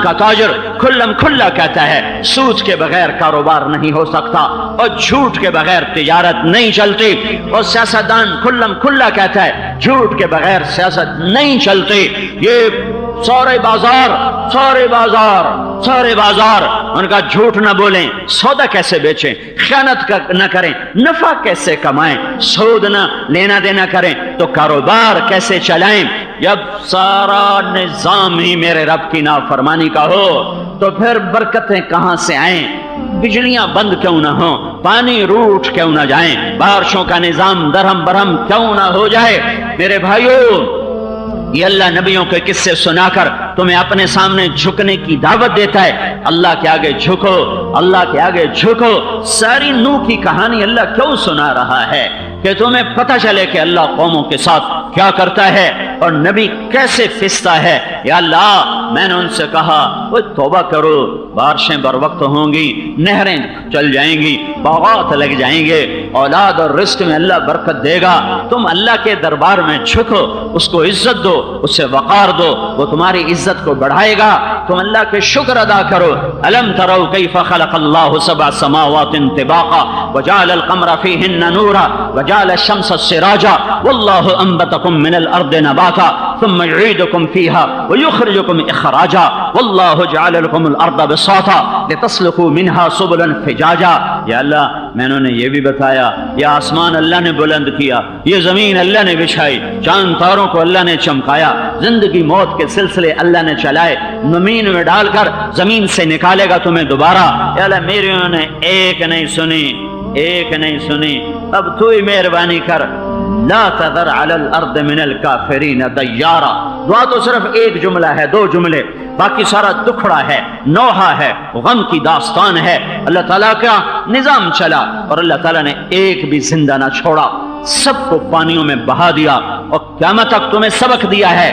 کا تاجر کھلم کھلا کہتا ہے سود کے بغیر کاروبار نہیں ہو سکتا اور جھوٹ کے بغیر تجارت نہیں چلتی، اور سیاستدان کھلم کھلا کہتا ہے جھوٹ کے بغیر سیاست نہیں چلتی۔ یہ سارے بازار ان کا جھوٹ نہ بولیں، سودا کیسے بیچیں، خیانت نہ کریں، نفع کیسے کمائیں، سود نہ لینا دینا کریں تو کاروبار کیسے چلائیں۔ جب سارا نظام ہی میرے رب کی نافرمانی کا ہو تو پھر برکتیں کہاں سے آئیں؟ بجلیاں بند کیوں نہ ہوں، پانی روٹ کیوں نہ جائیں، بارشوں کا نظام درہم برہم کیوں نہ ہو جائے؟ میرے بھائیوں، یہ اللہ نبیوں کے قصے سنا کر تمہیں اپنے سامنے جھکنے کی دعوت دیتا ہے۔ اللہ کے آگے جھکو، اللہ کے آگے جھکو۔ ساری نوح کی کہانی اللہ کیوں سنا رہا ہے؟ کہ تمہیں پتہ چلے کہ اللہ قوموں کے ساتھ کیا کرتا ہے اور نبی کیسے پھنستا ہے۔ یا اللہ، میں نے ان سے کہا وہ توبہ کرو، بارشیں بر وقت ہوں گی، نہریں چل جائیں گی، باغات لگ جائیں گے، اولاد اور رزق میں اللہ برکت دے گا۔ تم اللہ کے دربار میں جھکو، اس کو عزت دو، اسے وقار دو، وہ تمہاری عزت کو بڑھائے گا۔ تم اللہ کے شکر ادا کرو۔ الم تروا کیف خلق اللہ سبع سماوات طباقا وجعل القمر فیہن نورا وجعل الشمس سراجا واللہ انبتکم من الارض نباتا ثم یعیدکم فیہا ویخرجکم اخراجا واللہ جعل لکم الارض بساطا لتسلکوا منہا سبلا فجاجا۔ یا اللہ، میں نے یہ بھی بتایا یہ آسمان اللہ نے بلند کیا، یہ زمین اللہ نے بچھائی، چاند تاروں کو اللہ نے چمکایا، زندگی موت کے سلسلے اللہ نے چلائے، زمین میں ڈال کر زمین سے نکالے گا تمہیں دوبارہ۔ یا اللہ، میری انہوں نے ایک نہیں سنی، اب تو ہی مہربانی کر۔ لا تذر علی الارض من الکافرین دیارا۔ دعا تو صرف ایک جملہ ہے، دو جملے، باقی سارا دکھڑا ہے، نوحہ ہے، غم کی داستان ہے۔ اللہ تعالیٰ کا نظام چلا اور اللہ تعالیٰ نے ایک بھی زندہ نہ چھوڑا، سب کو پانیوں میں بہا دیا، اور قیامت تک تمہیں سبق دیا ہے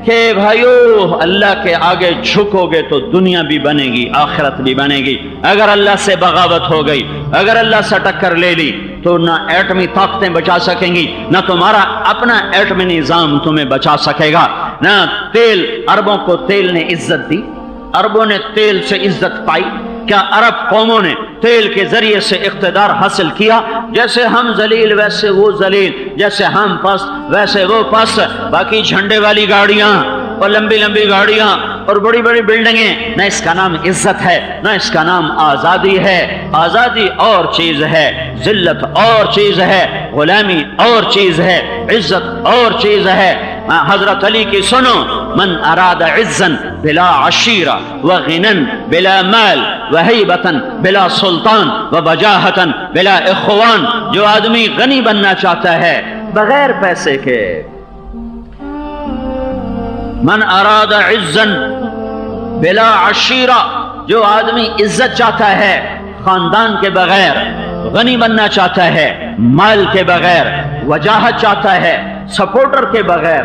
کہ بھائیو اللہ کے آگے جھکو گے تو دنیا بھی بنے گی، آخرت بھی بنے گی۔ اگر اللہ سے بغاوت ہو گئی، اگر اللہ سے ٹکر لے لی تو نہ ایٹمی طاقتیں بچا سکیں گی، نہ تمہارا اپنا ایٹمی نظام تمہیں بچا سکے گا، نہ تیل۔ عربوں کو تیل نے عزت دی، عربوں نے تیل سے عزت پائی۔ کیا عرب قوموں نے تیل کے ذریعے سے اقتدار حاصل کیا؟ جیسے ہم ذلیل ویسے وہ ذلیل، جیسے ہم پست ویسے وہ پست۔ باقی جھنڈے والی گاڑیاں اور لمبی لمبی گاڑیاں اور بڑی بڑی بلڈنگیں، نہ اس کا نام عزت ہے، نہ اس کا نام آزادی ہے۔ آزادی اور چیز ہے، ذلت اور چیز ہے، غلامی اور چیز ہے، عزت اور چیز ہے۔ حضرت علی کی سنو، من اراد عزا بلا عشیرہ وغنا بلا مال وہیبتا بلا سلطان وبجاہتا بلا اخوان۔ جو آدمی غنی بننا چاہتا ہے بغیر پیسے کے، من اراد عزا بلا عشیرہ، جو آدمی عزت چاہتا ہے خاندان کے بغیر، غنی بننا چاہتا ہے مال کے بغیر، وجاہت چاہتا ہے سپورٹر کے بغیر،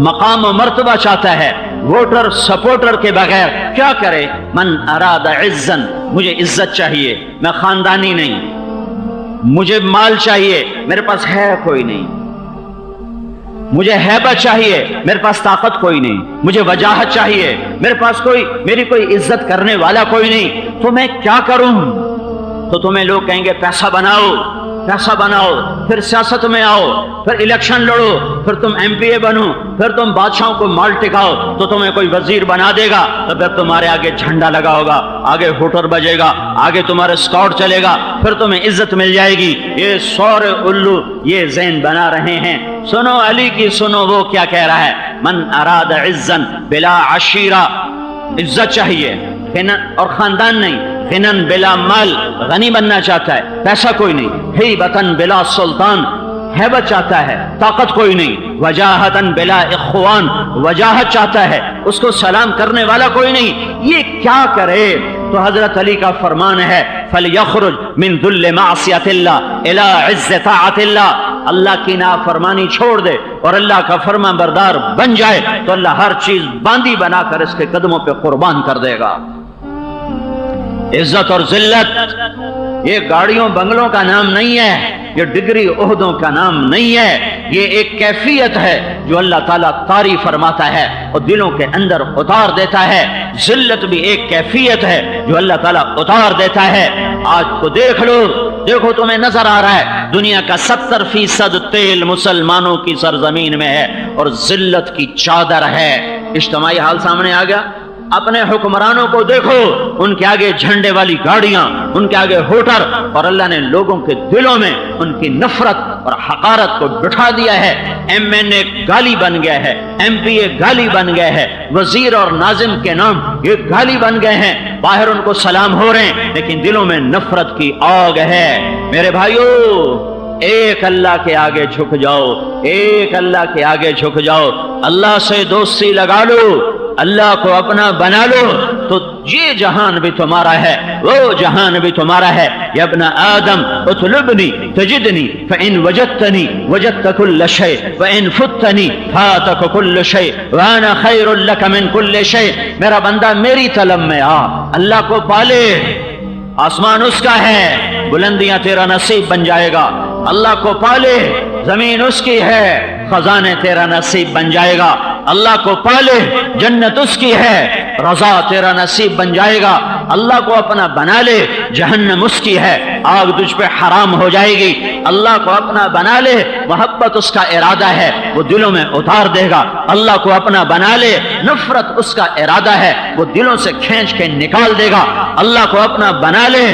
مقام و مرتبہ چاہتا ہے ووٹر سپورٹر کے بغیر، کیا کرے؟ من اراد عزا، مجھے عزت چاہیے، میں خاندانی نہیں، مجھے مال چاہیے، میرے پاس ہے کوئی نہیں، مجھے ہیبت چاہیے، میرے پاس طاقت کوئی نہیں، مجھے وجاہت چاہیے، میرے پاس میری کوئی عزت کرنے والا کوئی نہیں، تو میں کیا کروں؟ تو تمہیں لوگ کہیں گے پیسہ بناؤ، پھر سیاست میں آؤ، پھر الیکشن لڑو، پھر تم ایم پی اے بنو، پھر تم بادشاہوں کو مال ٹکاؤ تو تمہیں کوئی وزیر بنا دے گا، تو پھر تمہارے آگے جھنڈا لگا ہوگا، آگے ہوٹر بجے گا، آگے تمہارے اسکاؤٹ چلے گا، پھر تمہیں عزت مل جائے گی۔ یہ سورے الو یہ ذہن بنا رہے ہیں۔ سنو علی کی، سنو وہ کیا کہہ رہا ہے، من اراد عزا بلا عشیرہ، عزت چاہیے اور خاندان نہیں، غنن بلا مال، غنی بننا چاہتا ہے، پیسہ کوئی نہیں، ہیبتن بلا سلطان، ہیبت چاہتا ہے، طاقت کوئی نہیں، وجاہتن بلا اخوان، وجاہت چاہتا ہے، اس کو سلام کرنے والا کوئی نہیں، یہ کیا کرے؟ تو حضرت علی کا فرمان ہے فَلْيَخْرُجْ مِنْ ذُلِّ مَعْصِيَةِ اللَّهِ إِلَىٰ عِزِّ طَاعَةِ اللَّهِ، اللہ کی نافرمانی چھوڑ دے اور اللہ کا فرما بردار بن جائے تو اللہ ہر چیز باندھی بنا کر اس کے قدموں پہ قربان کر دے گا۔ عزت اور ذلت یہ گاڑیوں بنگلوں کا نام نہیں ہے، یہ ڈگری عہدوں کا نام نہیں ہے، یہ ایک کیفیت ہے جو اللہ تعالیٰ طاری فرماتا ہے اور دلوں کے اندر اتار دیتا ہے۔ ذلت بھی ایک کیفیت ہے جو اللہ تعالیٰ اتار دیتا ہے۔ آج کو دیکھ لو، دیکھو تمہیں نظر آ رہا ہے دنیا کا 70% تیل مسلمانوں کی سرزمین میں ہے اور ذلت کی چادر ہے۔ اجتماعی حال سامنے آ گیا۔ اپنے حکمرانوں کو دیکھو، ان کے آگے جھنڈے والی گاڑیاں، ان کے آگے ہوٹر، اور اللہ نے لوگوں کے دلوں میں ان کی نفرت اور حقارت کو بٹھا دیا ہے۔ ایم این اے گالی بن گیا ہے، ایم پی اے گالی بن گئے ہے، وزیر اور ناظم کے نام یہ گالی بن گئے ہیں۔ باہر ان کو سلام ہو رہے ہیں لیکن دلوں میں نفرت کی آگ ہے۔ میرے بھائیو، ایک اللہ کے آگے جھک جاؤ، ایک اللہ کے آگے جھک جاؤ، اللہ سے دوستی لگا لو، اللہ کو اپنا بنا لو، تو یہ جہان بھی تمہارا ہے، وہ جہان بھی تمہارا ہے۔ یا ابن آدم اطلبنی تجدنی فإن وجدتنی وجدت كل شيء وإن فتنی فاتک كل شيء وأنا خیر لک من كل شيء۔ میرا بندہ میری طلب میں آ، اللہ کو پالے، آسمان اس کا ہے، بلندیاں تیرا نصیب بن جائے گا۔ اللہ کو پالے، زمین اس کی ہے، خزانے تیرا نصیب بن جائے گا۔ اللہ کو پالے، جنت اس کی ہے، رضا تیرا نصیب بن جائے گا۔ اللہ کو اپنا بنا لے، جہنم اس کی ہے، آگ تجھ پہ حرام ہو جائے گی۔ اللہ کو اپنا بنا لے، محبت اس کا ارادہ ہے، وہ دلوں میں اتار دے گا۔ اللہ کو اپنا بنا لے، نفرت اس کا ارادہ ہے، وہ دلوں سے کھینچ کے نکال دے گا۔ اللہ کو اپنا بنا لے،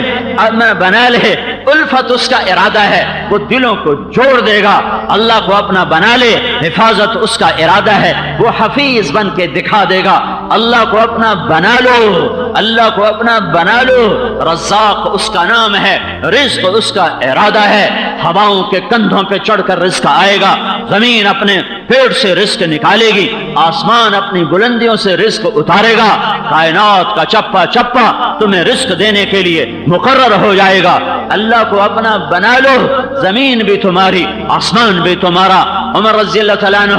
الفت اس کا ارادہ ہے، وہ دلوں کو جوڑ دے گا۔ اللہ کو اپنا بنا لے، حفاظت اس کا ارادہ ہے، وہ حفیظ بن کے دکھا دے گا۔ اللہ کو اپنا بنا لو، اللہ کو اپنا بنا لو، رزاق اس کا نام ہے، رزق اس کا ارادہ ہے۔ ہواؤں کے کندھوں پہ چڑھ کر رزق آئے گا، زمین اپنے پیٹ سے رزق نکالے گی، آسمان اپنی بلندیوں سے رزق اتارے گا، کائنات کا چپا چپا تمہیں رزق دینے کے لیے مقرر ہو جائے گا۔ اللہ کو اپنا بنا لو، زمین بھی تمہاری، آسمان بھی تمہارا۔ عمر رضی اللہ تعالیٰ عنہ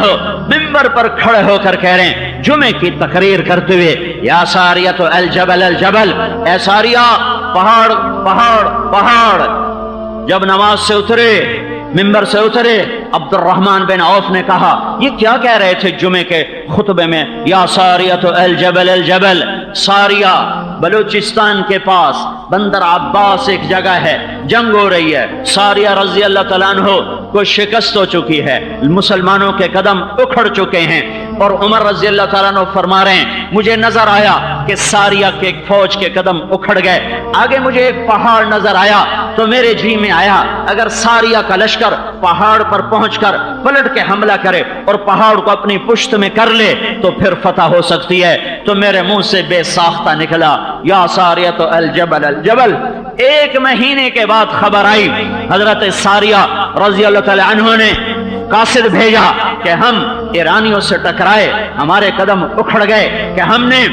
منبر پر کھڑے ہو کر کہہ رہے ہیں جمعے کی تقریر کرتے ہوئے، یا ساریۃ الجبل الجبل، اے ساریہ پہاڑ پہاڑ پہاڑ۔ جب نماز سے اترے، منبر سے اترے، عبد الرحمن بن عوف نے کہا یہ کیا کہہ رہے تھے جمعے کے خطبے میں، یا ساریۃ الجبل الجبل۔ ساریہ بلوچستان کے پاس بندر عباس ایک جگہ ہے، جنگ ہو رہی ہے، ساریہ رضی اللہ تعالیٰ عنہ کو شکست ہو چکی ہے، مسلمانوں کے قدم اکھڑ چکے ہیں، اور عمر رضی اللہ تعالیٰ عنہ فرما رہے ہیں مجھے نظر آیا کہ ساریہ کے فوج کے قدم اکھڑ گئے، آگے مجھے ایک پہاڑ نظر آیا تو میرے جی میں آیا اگر ساریہ کا لشکر پہاڑ پر پہنچ کر پلٹ کے حملہ کرے اور پہاڑ کو اپنی پشت میں کر لے تو پھر فتح ہو سکتی ہے، تو میرے منہ سے بے ساختہ نکلا یا ساریۃ الجبل الجبل۔ ایک مہینے کے بعد خبر آئی، حضرت ساریہ رضی اللہ تعالی عنہ نے قاصد بھیجا کہ ہم ایرانیوں سے ٹکرائے، ہمارے قدم اکھڑ گئے کہ ہم نے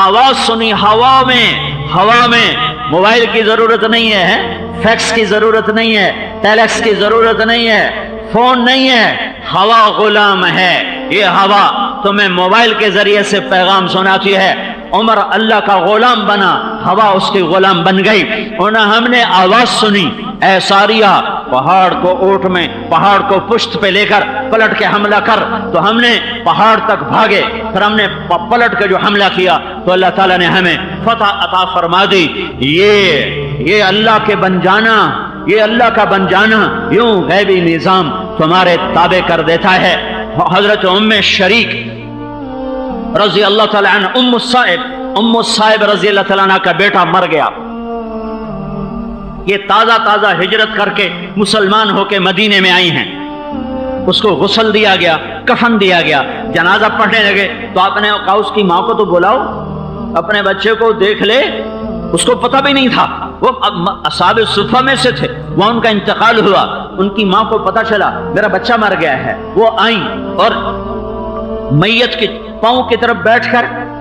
آواز سنی ہوا میں، موبائل کی ضرورت نہیں ہے، فیکس کی ضرورت نہیں ہے، ٹیلیکس کی ضرورت نہیں ہے، فون نہیں ہے، ہوا غلام ہے، یہ ہوا تمہیں موبائل کے ذریعے سے پیغام سناتی ہے۔ عمر اللہ کا غلام بنا، ہوا اس کی غلام بن گئی، انہیں ہم نے آواز سنی اے ساریہ پہاڑ کو اونٹ میں، پہاڑ کو پشت پہ لے کر پلٹ کے حملہ کر، تو ہم نے پہاڑ تک بھاگے، پھر ہم نے پلٹ کے جو حملہ کیا تو اللہ تعالیٰ نے ہمیں فتح عطا فرما دی۔ یہ اللہ کے بن جانا، یہ اللہ کا بن جانا یوں غیبی نظام تمہارے تابع کر دیتا ہے۔ حضرت ام شریک رضی اللہ تعالیٰ عنہ، ام الصائب رضی اللہ تعالیٰ عنہ کا بیٹا مر گیا، یہ تازہ ہجرت کر کے مسلمان ہو کے مدینے میں آئی ہیں، اس کو غسل دیا گیا، کفن دیا گیا، جنازہ پڑھنے لگے تو آپ نے کہا اس کی ماں کو تو بلاؤ، اپنے بچے کو دیکھ لے، اس کو پتہ بھی نہیں تھا، وہ اصحاب صفہ میں سے تھے، وہ ان کا انتقال ہوا، ان کی ماں کو پتہ چلا میرا بچہ مر گیا ہے، وہ آئیں اور میت کے پاؤں کی طرف بیٹھ کر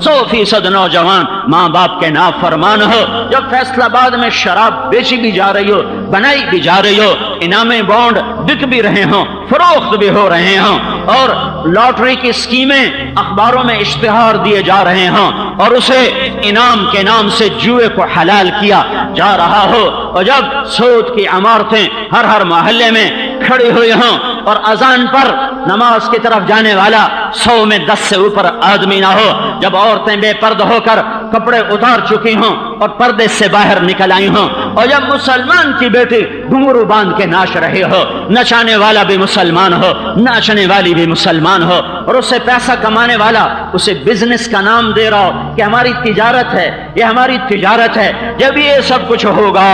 100% نوجوان ماں باپ کے نافرمان ہو، جب فیصل آباد میں شراب بیچی بھی جا رہی ہو، بنائی بھی جا رہی ہو، انعامی بانڈ بک بھی رہے ہوں، فروخت بھی ہو رہے ہوں، اور لاٹری کی اسکیمیں اخباروں میں اشتہار دیے جا رہے ہوں، اور اسے انعام کے نام سے جوئے کو حلال کیا جا رہا ہو، اور جب سود کی عمارتیں ہر محلے میں کھڑی ہوئی ہوں، اور اذان پر نماز کی طرف جانے والا 100 میں 10 سے اوپر آدمی نہ ہو، جب عورتیں بے پردہ ہو کر کپڑے اتار چکی ہوں اور پردے سے باہر نکل آئی ہوں، اور جب مسلمان کی بیٹی گھنگرو باندھ کے ناچ رہی ہو، نچانے والا بھی مسلمان ہو، ناچنے والی بھی مسلمان ہو، اور اس سے پیسہ کمانے والا اسے بزنس کا نام دے رہا ہو کہ ہماری تجارت ہے، یہ ہماری تجارت ہے، جب یہ سب کچھ ہوگا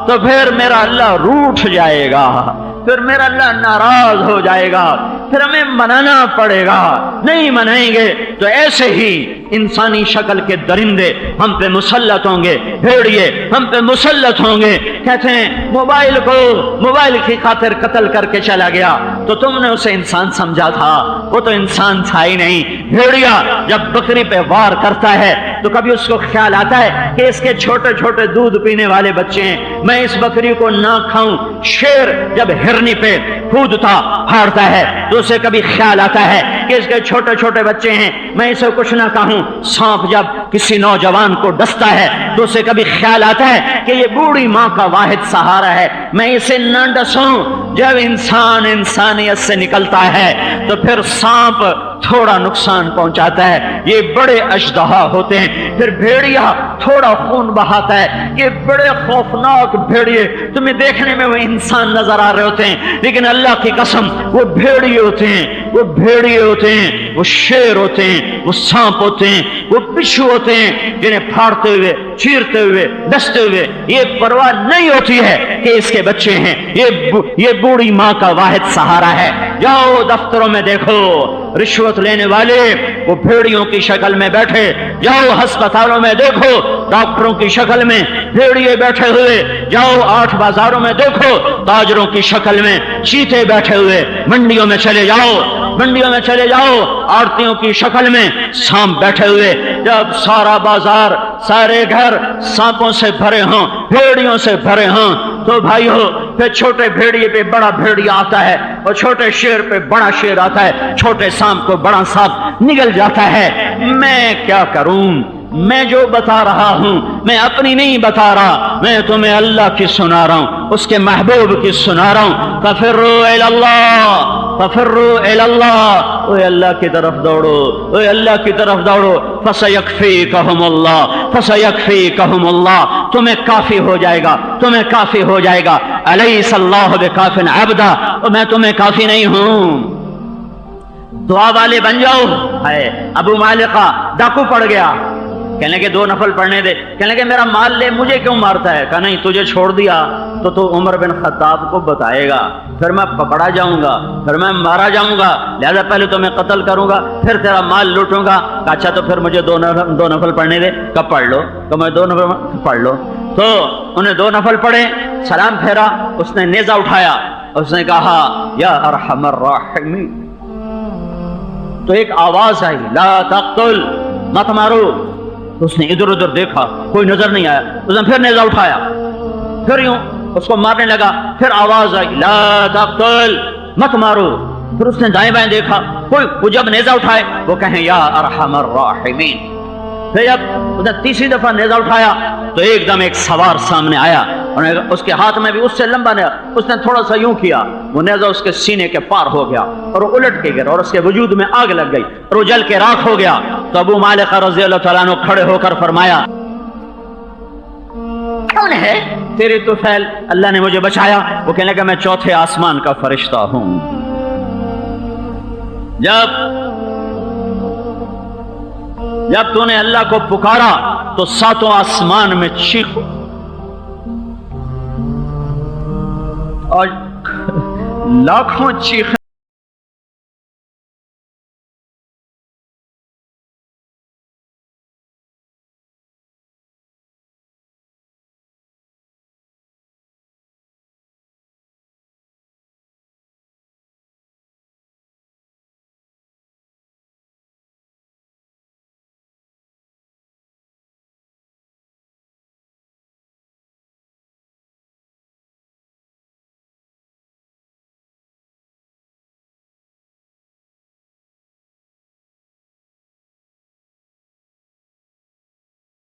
تو پھر میرا اللہ روٹھ جائے گا، پھر میرا اللہ ناراض ہو جائے گا، پھر ہمیں منانا پڑے گا، نہیں منائیں گے تو ایسے ہی انسانی شکل کے درندے ہم پہ مسلط ہوں گے، بھیڑیے ہم پہ مسلط ہوں گے۔ کہتے ہیں موبائل کو موبائل کی خاطر قتل کر کے چلا گیا تو تم نے اسے انسان سمجھا تھا، وہ تو انسان تھا ہی نہیں۔ بھیڑیا جب بکری پہ وار کرتا ہے تو کبھی اس کو خیال آتا ہے کہ اس کے چھوٹے چھوٹے دودھ پینے والے بچے ہیں، میں اس بکری کو نہ کھاؤں۔ شیر جب ہرنی پہ کودتا ہارتا ہے تو اسے کبھی خیال آتا ہے کہ اس کے چھوٹے چھوٹے بچے ہیں، میں اسے کچھ نہ کہوں۔ سانپ جب کسی نوجوان کو ڈستا ہے تو اسے کبھی خیال آتا ہے کہ یہ بوڑھی ماں کا واحد سہارا ہے، میں اسے نہ ڈسوں۔ جب انسان انسانیت سے نکلتا ہے تو پھر سانپ تھوڑا نقصان پہنچاتا ہے، یہ بڑے اژدہا ہوتے ہیں۔ پھر بھیڑیا تھوڑا خون بہاتا ہے، یہ بڑے خوفناک بھیڑیے، تمہیں دیکھنے میں وہ انسان نظر آ رہے ہوتے ہیں لیکن اللہ کی قسم وہ بھیڑیے ہوتے ہیں، وہ بھیڑیے ہوتے ہیں، وہ شیر ہوتے ہیں، وہ سانپ ہوتے ہیں، وہ بچھو ہوتے ہیں جنہیں پھاڑتے ہوئے، چیرتے ہوئے، ڈستے ہوئے یہ پرواہ نہیں ہوتی ہے کہ اس کے بچے ہیں، یہ بوڑھی ماں کا واحد سہارا ہے۔ جاؤ دفتروں میں دیکھو رشوت لینے والے وہ بھیڑیوں کی شکل میں بیٹھے، جاؤ ہسپتالوں میں دیکھو ڈاکٹروں کی شکل میں بھیڑیے بیٹھے ہوئے، جاؤ 8 بازاروں میں دیکھو تاجروں کی شکل میں چیتے بیٹھے ہوئے، منڈیوں میں چلے جاؤ آڑتیوں کی شکل میں سانپ بیٹھے ہوئے۔ جب سارا بازار، سارے گھر سانپوں سے بھرے ہوں، بھیڑیوں سے بھرے ہوں تو بھائیو پھر چھوٹے بھیڑیے پہ بڑا بھیڑیا آتا ہے اور چھوٹے شیر پہ بڑا شیر آتا ہے، چھوٹے سانپ کو بڑا سانپ نگل جاتا ہے۔ میں کیا کروں؟ میں جو بتا رہا ہوں میں اپنی نہیں بتا رہا، میں تمہیں اللہ کی سنا رہا ہوں، اس کے محبوب کی سنا رہا ہوں۔ ففروا الی اللہ، ففروا الی اللہ، اے اللہ کی طرف دوڑو، اے اللہ کی طرف دوڑو۔ فسیکفیکہم اللہ، فسیکفیکہم اللہ، تمہیں کافی ہو جائے گا، تمہیں کافی ہو جائے گا۔ الیس اللہ بکاف عبدا، میں تمہیں کافی نہیں ہوں، دعا والے بن جاؤ۔ ہے ابو مالکہ ڈاکو پڑ گیا، کہنے کہ 2 نفل پڑھنے دے، کہنے کہ میرا مال لے، مجھے کیوں مارتا ہے؟ کہا نہیں، تجھے چھوڑ دیا تو عمر بن خطاب کو بتائے گا، پھر میں پکڑا جاؤں گا، پھر میں مارا جاؤں گا، لہذا پہلے تو میں قتل کروں گا، پھر تیرا مال لوٹوں گا۔ کہا اچھا تو پھر مجھے 2 نفل پڑھنے دے۔ کب پڑھ لو؟ کہ میں 2 نفل پڑھ لو۔ تو انہیں 2 نفل پڑھے، سلام پھیرا، اس نے نیزہ اٹھایا، اس نے کہا یا ارحم الراحمین، تو ایک آواز آئی لا تقتل، مت مارو۔ تو اس نے ادھر ادھر دیکھا، کوئی نظر نہیں آیا، اس نے پھر نیزہ اٹھایا، پھر یوں اس کو مارنے لگا، پھر آواز آئی لا تقتل، مت مارو۔ پھر اس نے دائیں بائیں دیکھا، کوئی جب نیزہ اٹھائے وہ کہیں یا ارحم الراحمین۔ پھر جب اس نے تیسری دفعہ نیزہ اٹھایا تو ایک دم ایک سوار سامنے آیا، اور اس کے ہاتھ میں بھی اس سے لمبا نیزہ، اس نے تھوڑا سا یوں کیا، وہ نیزہ اس کے سینے کے پار ہو گیا اور وہ الٹ کے گرا اور اس کے وجود میں آگ لگ گئی اور وہ جل کے راکھ ہو گیا۔ تو ابو مالکہ رضی اللہ تعالیٰ عنہ کھڑے ہو کر فرمایا کون ہے تیرے طفیل؟ اللہ نے مجھے بچایا۔ وہ کہنے لگا میں 4تھے آسمان کا فرشتہ ہوں۔ جب تو نے اللہ کو پکارا تو 7 آسمان میں چیخو، اور لاکھوں چیخیں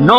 9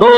2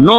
9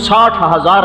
60,000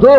2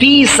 30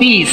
30,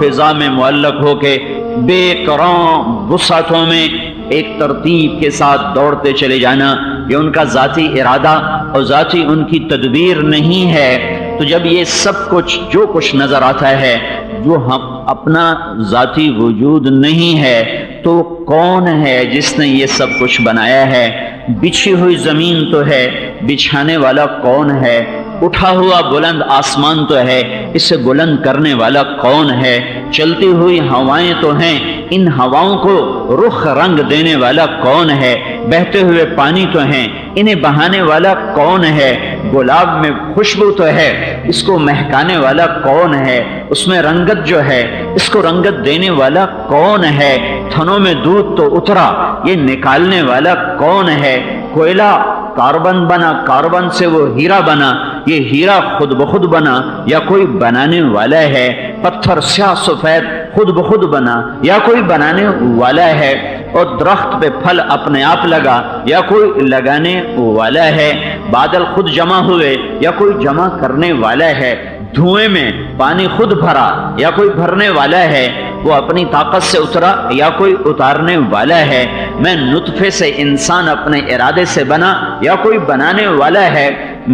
فضا میں معلق ہو کے بے کران وسعتوں میں ایک ترتیب کے ساتھ دوڑتے چلے جانا، یہ ان کا ذاتی ارادہ اور ذاتی ان کی تدبیر نہیں ہے۔ تو جب یہ سب کچھ جو کچھ نظر آتا ہے جو ہم اپنا ذاتی وجود نہیں ہے، تو کون ہے جس نے یہ سب کچھ بنایا ہے؟ بچھی ہوئی زمین تو ہے، بچھانے والا کون ہے؟ اٹھا ہوا بلند آسمان تو ہے، اسے بلند کرنے والا کون ہے؟ چلتی ہوئی ہوائیں تو ہیں، ان ہواؤں کو رخ رنگ دینے والا کون ہے؟ بہتے ہوئے پانی تو ہیں، انہیں بہانے والا کون ہے؟ گلاب میں خوشبو تو ہے، اس کو مہکانے والا کون ہے؟ اس میں رنگت جو ہے، اس کو رنگت دینے والا کون ہے؟ تھنوں میں دودھ تو اترا، یہ نکالنے والا کون ہے؟ کوئلہ کاربن بنا، کاربن سے وہ ہیرا بنا، یہ ہیرا خود بخود بنا یا کوئی بنانے والا ہے؟ پتھر سیاہ سفید خود بخود بنا یا کوئی بنانے والا ہے؟ اور درخت پہ پھل اپنے آپ لگا یا کوئی لگانے والا ہے؟ بادل خود جمع ہوئے یا کوئی جمع کرنے والا ہے؟ دھوئیں میں پانی خود بھرا یا کوئی بھرنے والا ہے؟ وہ اپنی طاقت سے اترا یا کوئی اتارنے والا ہے؟ میں نطفے سے انسان اپنے ارادے سے بنا یا کوئی بنانے والا ہے؟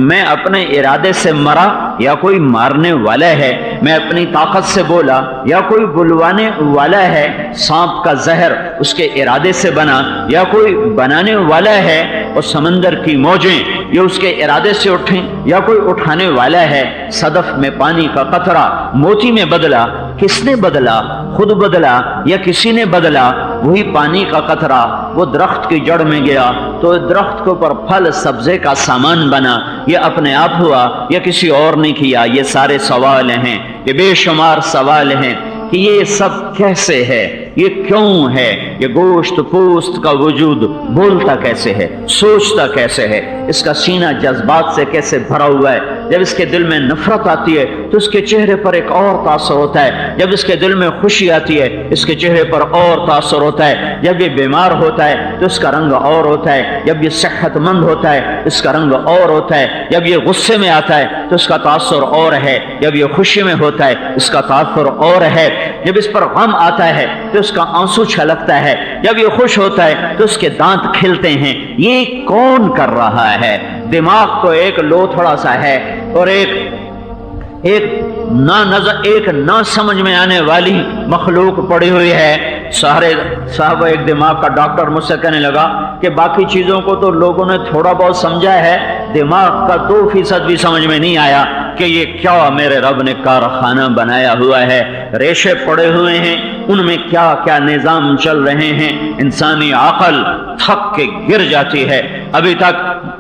میں اپنے ارادے سے مرا یا کوئی مارنے والا ہے؟ میں اپنی طاقت سے بولا یا کوئی بلوانے والا ہے؟ سانپ کا زہر اس کے ارادے سے بنا یا کوئی بنانے والا ہے؟ اور سمندر کی موجیں یہ اس کے ارادے سے اٹھیں یا کوئی اٹھانے والا ہے؟ صدف میں پانی کا قطرہ موتی میں بدلا، کس نے بدلا؟ خود بدلا یا کسی نے بدلا؟ وہی پانی کا قطرہ وہ درخت کی جڑ میں گیا تو درخت کے اوپر پھل سبزے کا سامان بنا، یہ اپنے آپ ہوا یا کسی اور نے کیا؟ یہ سارے سوال ہیں، یہ بے شمار سوال ہیں کہ یہ سب کیسے ہے، یہ کیوں ہے؟ یہ گوشت پوست کا وجود بولتا کیسے ہے، سوچتا کیسے ہے؟ اس کا سینہ جذبات سے کیسے بھرا ہوا ہے؟ جب اس کے دل میں نفرت آتی ہے تو اس کے چہرے پر ایک اور تاثر ہوتا ہے، جب اس کے دل میں خوشی آتی ہے اس کے چہرے پر اور تاثر ہوتا ہے، جب یہ بیمار ہوتا ہے تو اس کا رنگ اور ہوتا ہے، جب یہ صحت مند ہوتا ہے اس کا رنگ اور ہوتا ہے، جب یہ غصے میں آتا ہے تو اس کا تاثر اور ہے، جب یہ خوشی میں ہوتا ہے اس کا تاثر اور ہے، جب اس پر غم آتا ہے تو اس کا آنسو چھلکتا ہے، جب یہ خوش ہوتا ہے تو اس کے دانت کھلتے ہیں۔ یہ کون کر رہا ہے؟ دماغ تو ایک لوتھڑا سا ہے اور ایک نہ سمجھ میں آنے والی مخلوق پڑی ہوئی ہے۔ صاحب ایک دماغ کا ڈاکٹر مجھ سے کہنے لگا کہ باقی چیزوں کو تو لوگوں نے تھوڑا بہت سمجھا ہے، دماغ کا 2% بھی سمجھ میں نہیں آیا کہ یہ کیا میرے رب نے کارخانہ بنایا ہوا ہے، ریشے پڑے ہوئے ہیں، ان میں کیا کیا نظام چل رہے ہیں۔ انسانی عقل تھک کے گر جاتی ہے، ابھی تک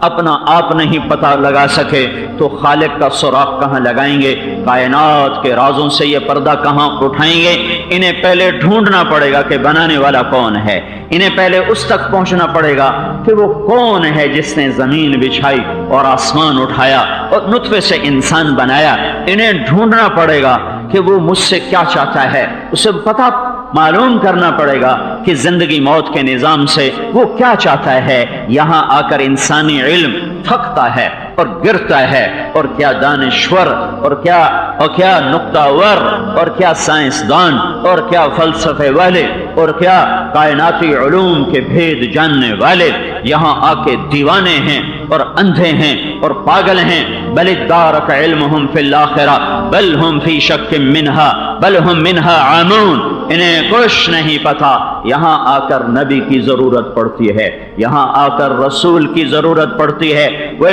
اپنا آپ نہیں پتہ لگا سکے تو خالق کا سراغ کہاں لگائیں گے؟ کائنات کے رازوں سے یہ پردہ کہاں اٹھائیں گے؟ انہیں پہلے ڈھونڈنا پڑے گا کہ بنانے والا کون ہے، انہیں پہلے اس تک پہنچنا پڑے گا کہ وہ کون ہے جس نے زمین بچھائی اور آسمان اٹھایا اور نطفے سے انسان بنایا۔ انہیں ڈھونڈنا پڑے گا کہ وہ مجھ سے کیا چاہتا ہے، اسے پتہ معلوم کرنا پڑے گا کہ زندگی موت کے نظام سے وہ کیا چاہتا ہے۔ یہاں آ کر انسانی علم تھکتا ہے اور گرتا ہے، اور کیا دانشور اور کیا نقطہ ور اور کیا سائنسدان اور کیا فلسفے والے اور کیا کائناتی علوم کے بھید جاننے والے یہاں آ کے دیوانے ہیں اور اندھے ہیں اور پاگل ہیں۔ بل ادارک علمہم فی الآخرہ بل ہم فی شک منہا بل ہم منہا عامون۔ انہیں کچھ نہیں پتا۔ یہاں آ کر نبی کی ضرورت پڑتی ہے، یہاں آ کر رسول کی ضرورت پڑتی ہے۔ وہ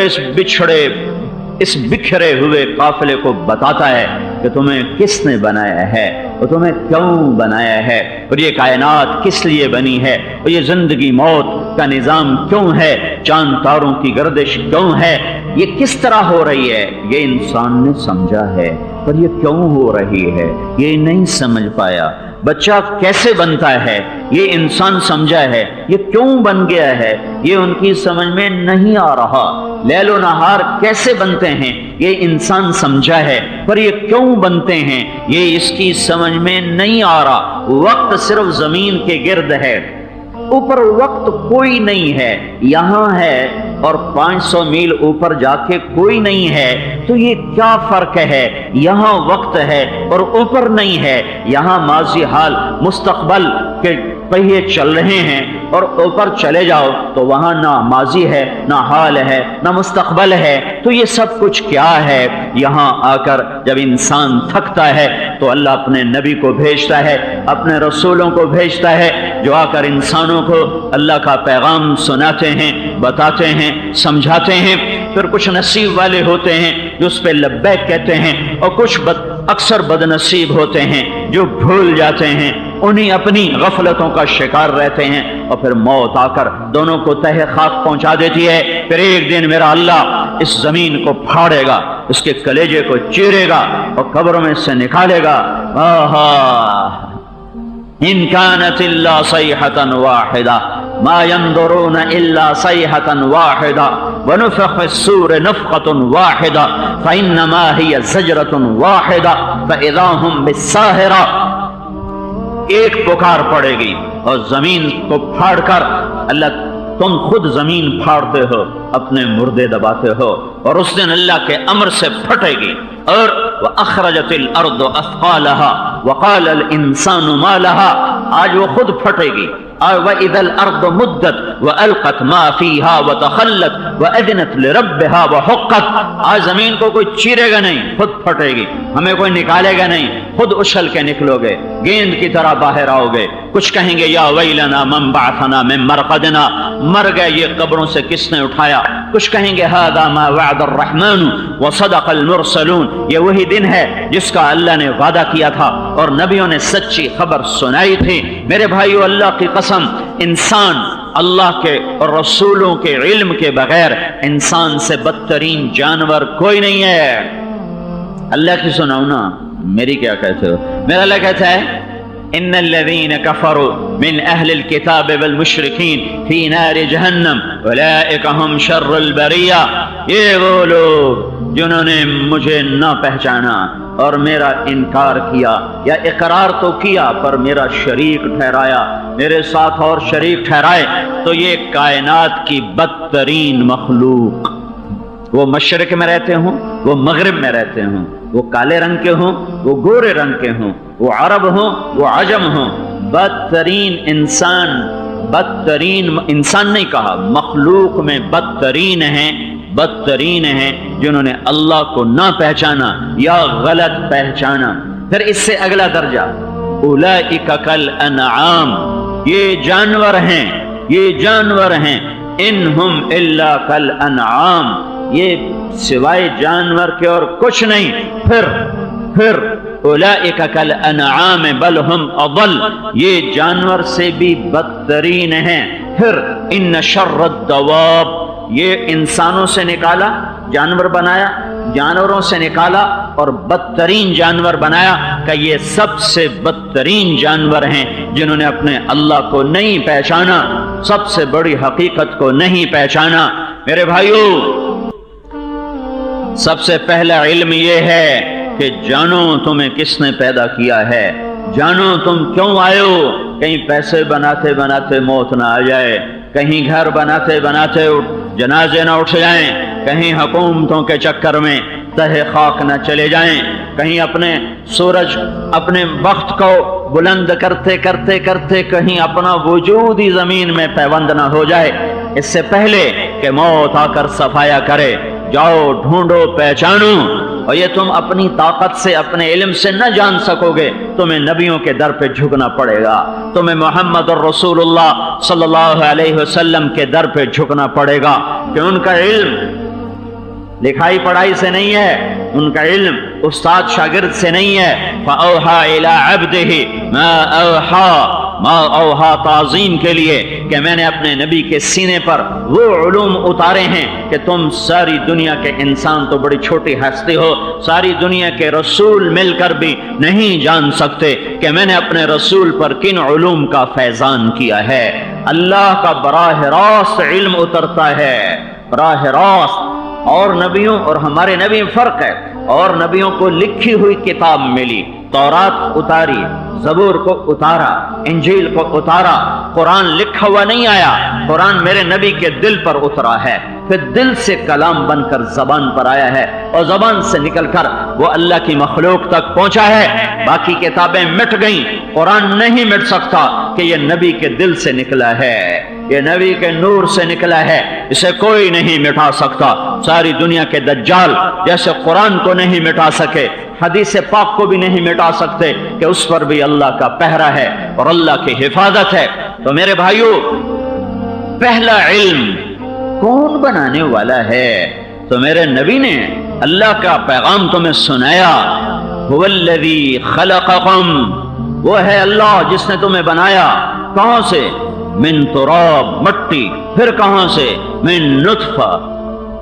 اس بکھرے ہوئے قافلے کو بتاتا ہے کہ تمہیں کس نے بنایا ہے اور تمہیں کیوں بنایا ہے، اور یہ کائنات کس لیے بنی ہے، اور یہ زندگی موت کا نظام کیوں ہے، چاند تاروں کی گردش کیوں ہے، یہ کس طرح ہو رہی ہے۔ یہ انسان نے سمجھا ہے، پر یہ کیوں ہو رہی ہے یہ نہیں سمجھ پایا۔ بچہ کیسے بنتا ہے یہ انسان سمجھا ہے، یہ کیوں بن گیا ہے یہ ان کی سمجھ میں نہیں آ رہا۔ لیل و نہار کیسے بنتے ہیں یہ انسان سمجھا ہے، پر یہ کیوں بنتے ہیں یہ اس کی سمجھ میں نہیں آ رہا۔ وقت صرف زمین کے گرد ہے، اوپر وقت کوئی نہیں ہے، یہاں ہے اور 500 میل اوپر جا کے کوئی نہیں ہے، تو یہ کیا فرق ہے؟ یہاں وقت ہے اور اوپر نہیں ہے، یہاں ماضی حال مستقبل کے پہیے چل رہے ہیں، اور اوپر چلے جاؤ تو وہاں نہ ماضی ہے، نہ حال ہے، نہ مستقبل ہے، تو یہ سب کچھ کیا ہے؟ یہاں آ کر جب انسان تھکتا ہے تو اللہ اپنے نبی کو بھیجتا ہے، اپنے رسولوں کو بھیجتا ہے، جو آ کر انسانوں کو اللہ کا پیغام سناتے ہیں، بتاتے ہیں، سمجھاتے ہیں۔ پھر کچھ نصیب والے ہوتے ہیں جو اس پہ لبیک کہتے ہیں، اور کچھ اکثر بد نصیب ہوتے ہیں جو بھول جاتے ہیں، انہیں اپنی غفلتوں کا شکار رہتے ہیں، اور پھر موت آ کر دونوں کو تہہ خاک پہنچا دیتی ہے۔ پھر ایک دن میرا اللہ اس زمین کو پھاڑے گا، اس کے کلیجے کو چیرے گا اور قبروں میں سے نکالے گا۔ ان كانت الا صيحة واحدة ما ينظرون الا صيحة واحدة ونفخ في الصور نفخة واحدة فانما هي زجرة واحدة فاذا هم بالساهرة۔ ایک پکار پڑے گی اور زمین کو پھاڑ کر اللہ، تم خود زمین پھاڑتے ہو، اپنے مردے دباتے ہو، اور اس دن اللہ کے امر سے پھٹے گی۔ اور وَأَخْرَجَتِ الْأَرْضُ أَثْقَالَهَا وَقَالَ الْإِنسَانُ مَا لَهَا، آج وہ خود پھٹے گی۔ اور وَإِذَا الْأَرْضُ مُدَّتْ وَأَلْقَتْ مَا فِيهَا وَتَخَلَّتْ وَأَذِنَتْ لِرَبِّهَا وَحُقَّتْ، آج زمین کو کوئی چیرے گا نہیں، خود پھٹے گی، ہمیں کوئی نکالے گا نہیں، خود اچھل کے نکلو گے، گیند کی طرح باہر آؤ گے۔ کچھ کہیں گے یا ویلنا من بعثنا من مرقدنا، مر گئے یہ قبروں سے کس نے اٹھایا۔ کچھ کہیں گے ھذا ما وعد الرحمن وصدق المرسلون، یہ وہی دن ہے جس کا اللہ نے وعدہ کیا تھا اور نبیوں نے سچی خبر سنائی تھی۔ میرے بھائیو، اللہ کی قسم، انسان اللہ کے اور رسولوں کے علم کے بغیر انسان سے بدترین جانور کوئی نہیں ہے۔ اللہ کی سناؤ نا، میری کیا کہتے ہو؟ میرا اللہ کہتا ہے ان الذين كفروا من اهل الكتاب والمشركين في نار جہنم اولئك هم شر البریہ، یہ وہ لوگ جنہوں نے مجھے نہ پہچانا اور میرا انکار کیا، یا اقرار تو کیا پر میرا شریک ٹھہرایا، میرے ساتھ اور شریک ٹھہرائے، تو یہ کائنات کی بدترین مخلوق، وہ مشرق میں رہتے ہوں، وہ مغرب میں رہتے ہوں، وہ کالے رنگ کے ہوں، وہ گورے رنگ کے ہوں، وہ عرب ہوں، وہ عجم ہوں، بدترین انسان، بدترین انسان نہیں کہا، مخلوق میں بدترین ہیں، بدترین ہیں جنہوں نے اللہ کو نہ پہچانا یا غلط پہچانا۔ پھر اس سے اگلا درجہ اولئک کالانعام، یہ جانور ہیں، یہ جانور ہیں، انہم الا کالانعام، یہ سوائے جانور کے اور کچھ نہیں۔ پھر اولئک کالانعام بل ہم اضل، یہ جانور سے بھی بدترین ہیں۔ پھر ان شر الدواب، یہ انسانوں سے نکالا، جانور بنایا، جانوروں سے نکالا اور بدترین جانور بنایا، کہ یہ سب سے بدترین جانور ہیں جنہوں نے اپنے اللہ کو نہیں پہچانا، سب سے بڑی حقیقت کو نہیں پہچانا۔ میرے بھائیو، سب سے پہلا علم یہ ہے کہ جانو تمہیں کس نے پیدا کیا ہے، جانو تم کیوں آئے ہو۔ کہیں پیسے بناتے بناتے موت نہ آ جائے، کہیں گھر بناتے بناتے جنازے نہ اٹھ جائیں، کہیں حکومتوں کے چکر میں تہہ خاک نہ چلے جائیں، کہیں اپنے سورج اپنے وقت کو بلند کرتے کرتے کرتے کہیں اپنا وجود ہی زمین میں پیوند نہ ہو جائے۔ اس سے پہلے کہ موت آ کر صفایا کرے، جاؤ ڈھونڈو پہچانو، اور یہ تم اپنی طاقت سے اپنے علم سے نہ جان سکو گے، تمہیں نبیوں کے در پہ جھکنا پڑے گا، تمہیں محمد الرسول اللہ صلی اللہ علیہ وسلم کے در پہ جھکنا پڑے گا، کہ ان کا علم لکھائی پڑھائی سے نہیں ہے، ان کا علم استاد شاگرد سے نہیں ہے۔ فَأَوْحَى إِلَىٰ عَبْدِهِ مَا أَوْحَى، ما اوحا تعظیم کے لیے کہ میں نے اپنے نبی کے سینے پر وہ علوم اتارے ہیں کہ تم ساری دنیا کے انسان تو بڑی چھوٹی ہستی ہو، ساری دنیا کے رسول مل کر بھی نہیں جان سکتے کہ میں نے اپنے رسول پر کن علوم کا فیضان کیا ہے۔ اللہ کا براہ راست علم اترتا ہے، براہ راست، اور نبیوں اور ہمارے نبی میں فرق ہے، اور نبیوں کو لکھی ہوئی کتاب ملی، تورات اتاری، زبور کو اتارا، انجیل کو اتارا، قرآن لکھا ہوا نہیں آیا، قرآن میرے نبی کے دل پر اترا ہے، پھر دل سے کلام بن کر زبان پر آیا ہے اور زبان سے نکل کر وہ اللہ کی مخلوق تک پہنچا ہے۔ باقی کتابیں مٹ گئیں، قرآن نہیں مٹ سکتا کہ یہ نبی کے دل سے نکلا ہے، یہ نبی کے نور سے نکلا ہے، اسے کوئی نہیں مٹا سکتا۔ ساری دنیا کے دجال جیسے قرآن کو نہیں مٹا سکے، حدیث پاک کو بھی نہیں مٹا سکتے کہ اس پر بھی اللہ کا پہرا ہے اور اللہ کی حفاظت ہے۔ تو میرے بھائیو، پہلا علم کون بنانے والا ہے؟ تو میرے نبی نے اللہ کا پیغام تمہیں سنایا۔ هو الذی خلقکم، وہ ہے اللہ جس نے تمہیں بنایا۔ کہاں سے؟ من تراب، مٹی۔ پھر کہاں سے؟ من نطفہ،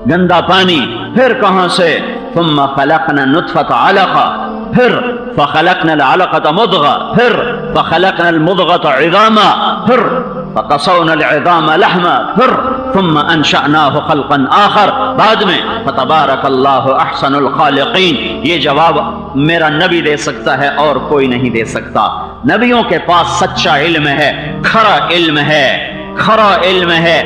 گندا پانی۔ پھر کہاں سے؟ ثم خلقنا نطفة علقہ، پھر فخلقنا العلقة مضغہ، پھر فخلقنا المضغة عظاما، پھر فقصونا العظام لحما، پھر ثم انشأناه خلقا آخر، بعد میں فتبارک اللہ احسن الخالقین۔ یہ جواب میرا نبی دے سکتا ہے اور کوئی نہیں دے سکتا۔ نبیوں کے پاس سچا علم ہے، کھرا علم ہے، کھرا علم ہے۔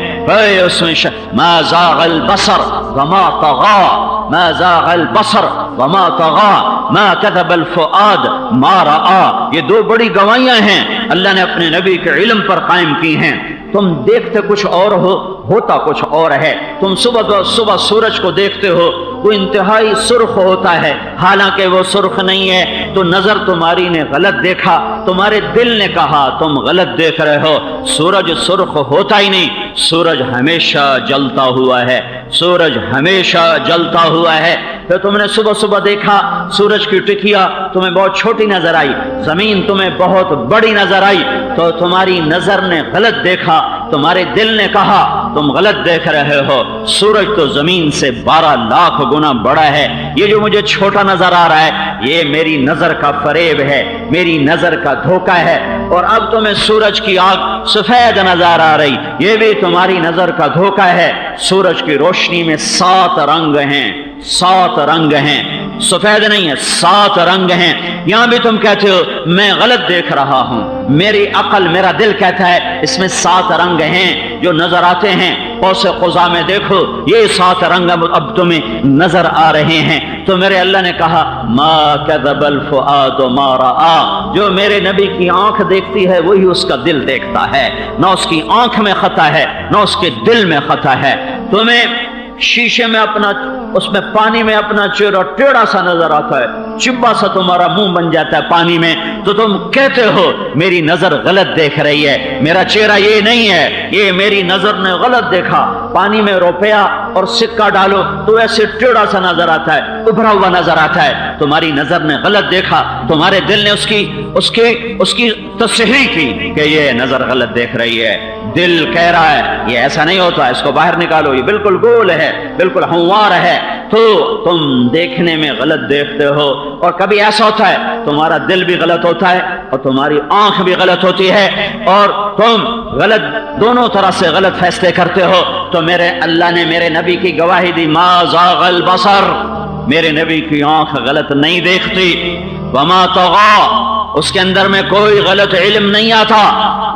اس میں ما زاغ البصر وما طغى، ما زاغ البصر وما طغى، ما كذب الفؤاد ما رأى۔ یہ دو بڑی گواہیاں ہیں اللہ نے اپنے نبی کے علم پر قائم کی ہیں۔ تم دیکھتے کچھ اور ہو، ہوتا کچھ اور ہے۔ تم صبح سورج کو دیکھتے ہو، وہ انتہائی سرخ ہوتا ہے، حالانکہ وہ سرخ نہیں ہے، تو نظر تمہاری نے غلط دیکھا، تمہارے دل نے کہا تم غلط دیکھ رہے ہو۔ سورج سرخ ہوتا ہی نہیں، سورج ہمیشہ جلتا ہوا ہے، سورج ہمیشہ جلتا ہوا ہے۔ پھر تم نے صبح دیکھا سورج کی ٹکیا تمہیں بہت چھوٹی نظر آئی، زمین تمہیں بہت بڑی نظر آئی، تو تمہاری نظر نے غلط دیکھا، تمہارے دل نے کہا تم غلط دیکھ رہے ہو، سورج تو زمین سے 12 لاکھ گنا بڑا ہے، یہ جو مجھے چھوٹا نظر آ رہا ہے یہ میری نظر کا فریب ہے، میری نظر کا دھوکہ ہے۔ اور اب تمہیں سورج کی آنکھ سفید نظر آ رہی، یہ بھی تمہاری نظر کا دھوکہ ہے۔ سورج کی روشنی میں 7 رنگ ہیں، 7 رنگ ہیں، سفید نہیں ہے، 7 رنگ ہیں۔ یہاں بھی تم کہتے ہو میں غلط دیکھ رہا ہوں، میری عقل میرا دل کہتا ہے اس میں 7 رنگ ہیں جو نظر آتے ہیں۔ قوس قزح میں دیکھو یہ 7 رنگ اب تمہیں نظر آ رہے ہیں۔ تو میرے اللہ نے کہا ما کذب الفؤاد ما رأى، جو میرے نبی کی آنکھ دیکھتی ہے وہی اس کا دل دیکھتا ہے، نہ اس کی آنکھ میں خطا ہے نہ اس کے دل میں خطا ہے۔ تمہیں شیشے میں اپنا، اس میں پانی میں اپنا چہرہ ٹیڑھا سا نظر آتا ہے، چبا سا تمہارا منہ بن جاتا ہے پانی میں، تو تم کہتے ہو میری نظر غلط دیکھ رہی ہے، میرا چہرہ یہ نہیں ہے، یہ میری نظر نے غلط دیکھا۔ پانی میں روپیہ اور سکہ ڈالو تو ایسے ٹیڑھا سا نظر آتا ہے، ابھرا ہوا نظر آتا ہے، تمہاری نظر نے غلط دیکھا، تمہارے دل نے اس کی تصحیح کی کہ یہ نظر غلط دیکھ رہی ہے۔ دل کہہ رہا ہے یہ ایسا نہیں ہوتا، اس کو باہر نکالو، یہ بالکل گول ہے، بالکل ہموار ہے، تو تم دیکھنے میں غلط دیکھتے ہو۔ اور کبھی ایسا ہوتا ہے تمہارا دل بھی غلط ہوتا ہے اور تمہاری آنکھ بھی غلط ہوتی ہے، اور تم غلط دونوں طرح سے غلط فیصلے کرتے ہو۔ تو میرے اللہ نے میرے نبی کی گواہی دی، ما زاغ البصر، میرے نبی کی آنکھ غلط نہیں دیکھتی، وما طغى، اس کے اندر میں کوئی غلط علم نہیں آتا،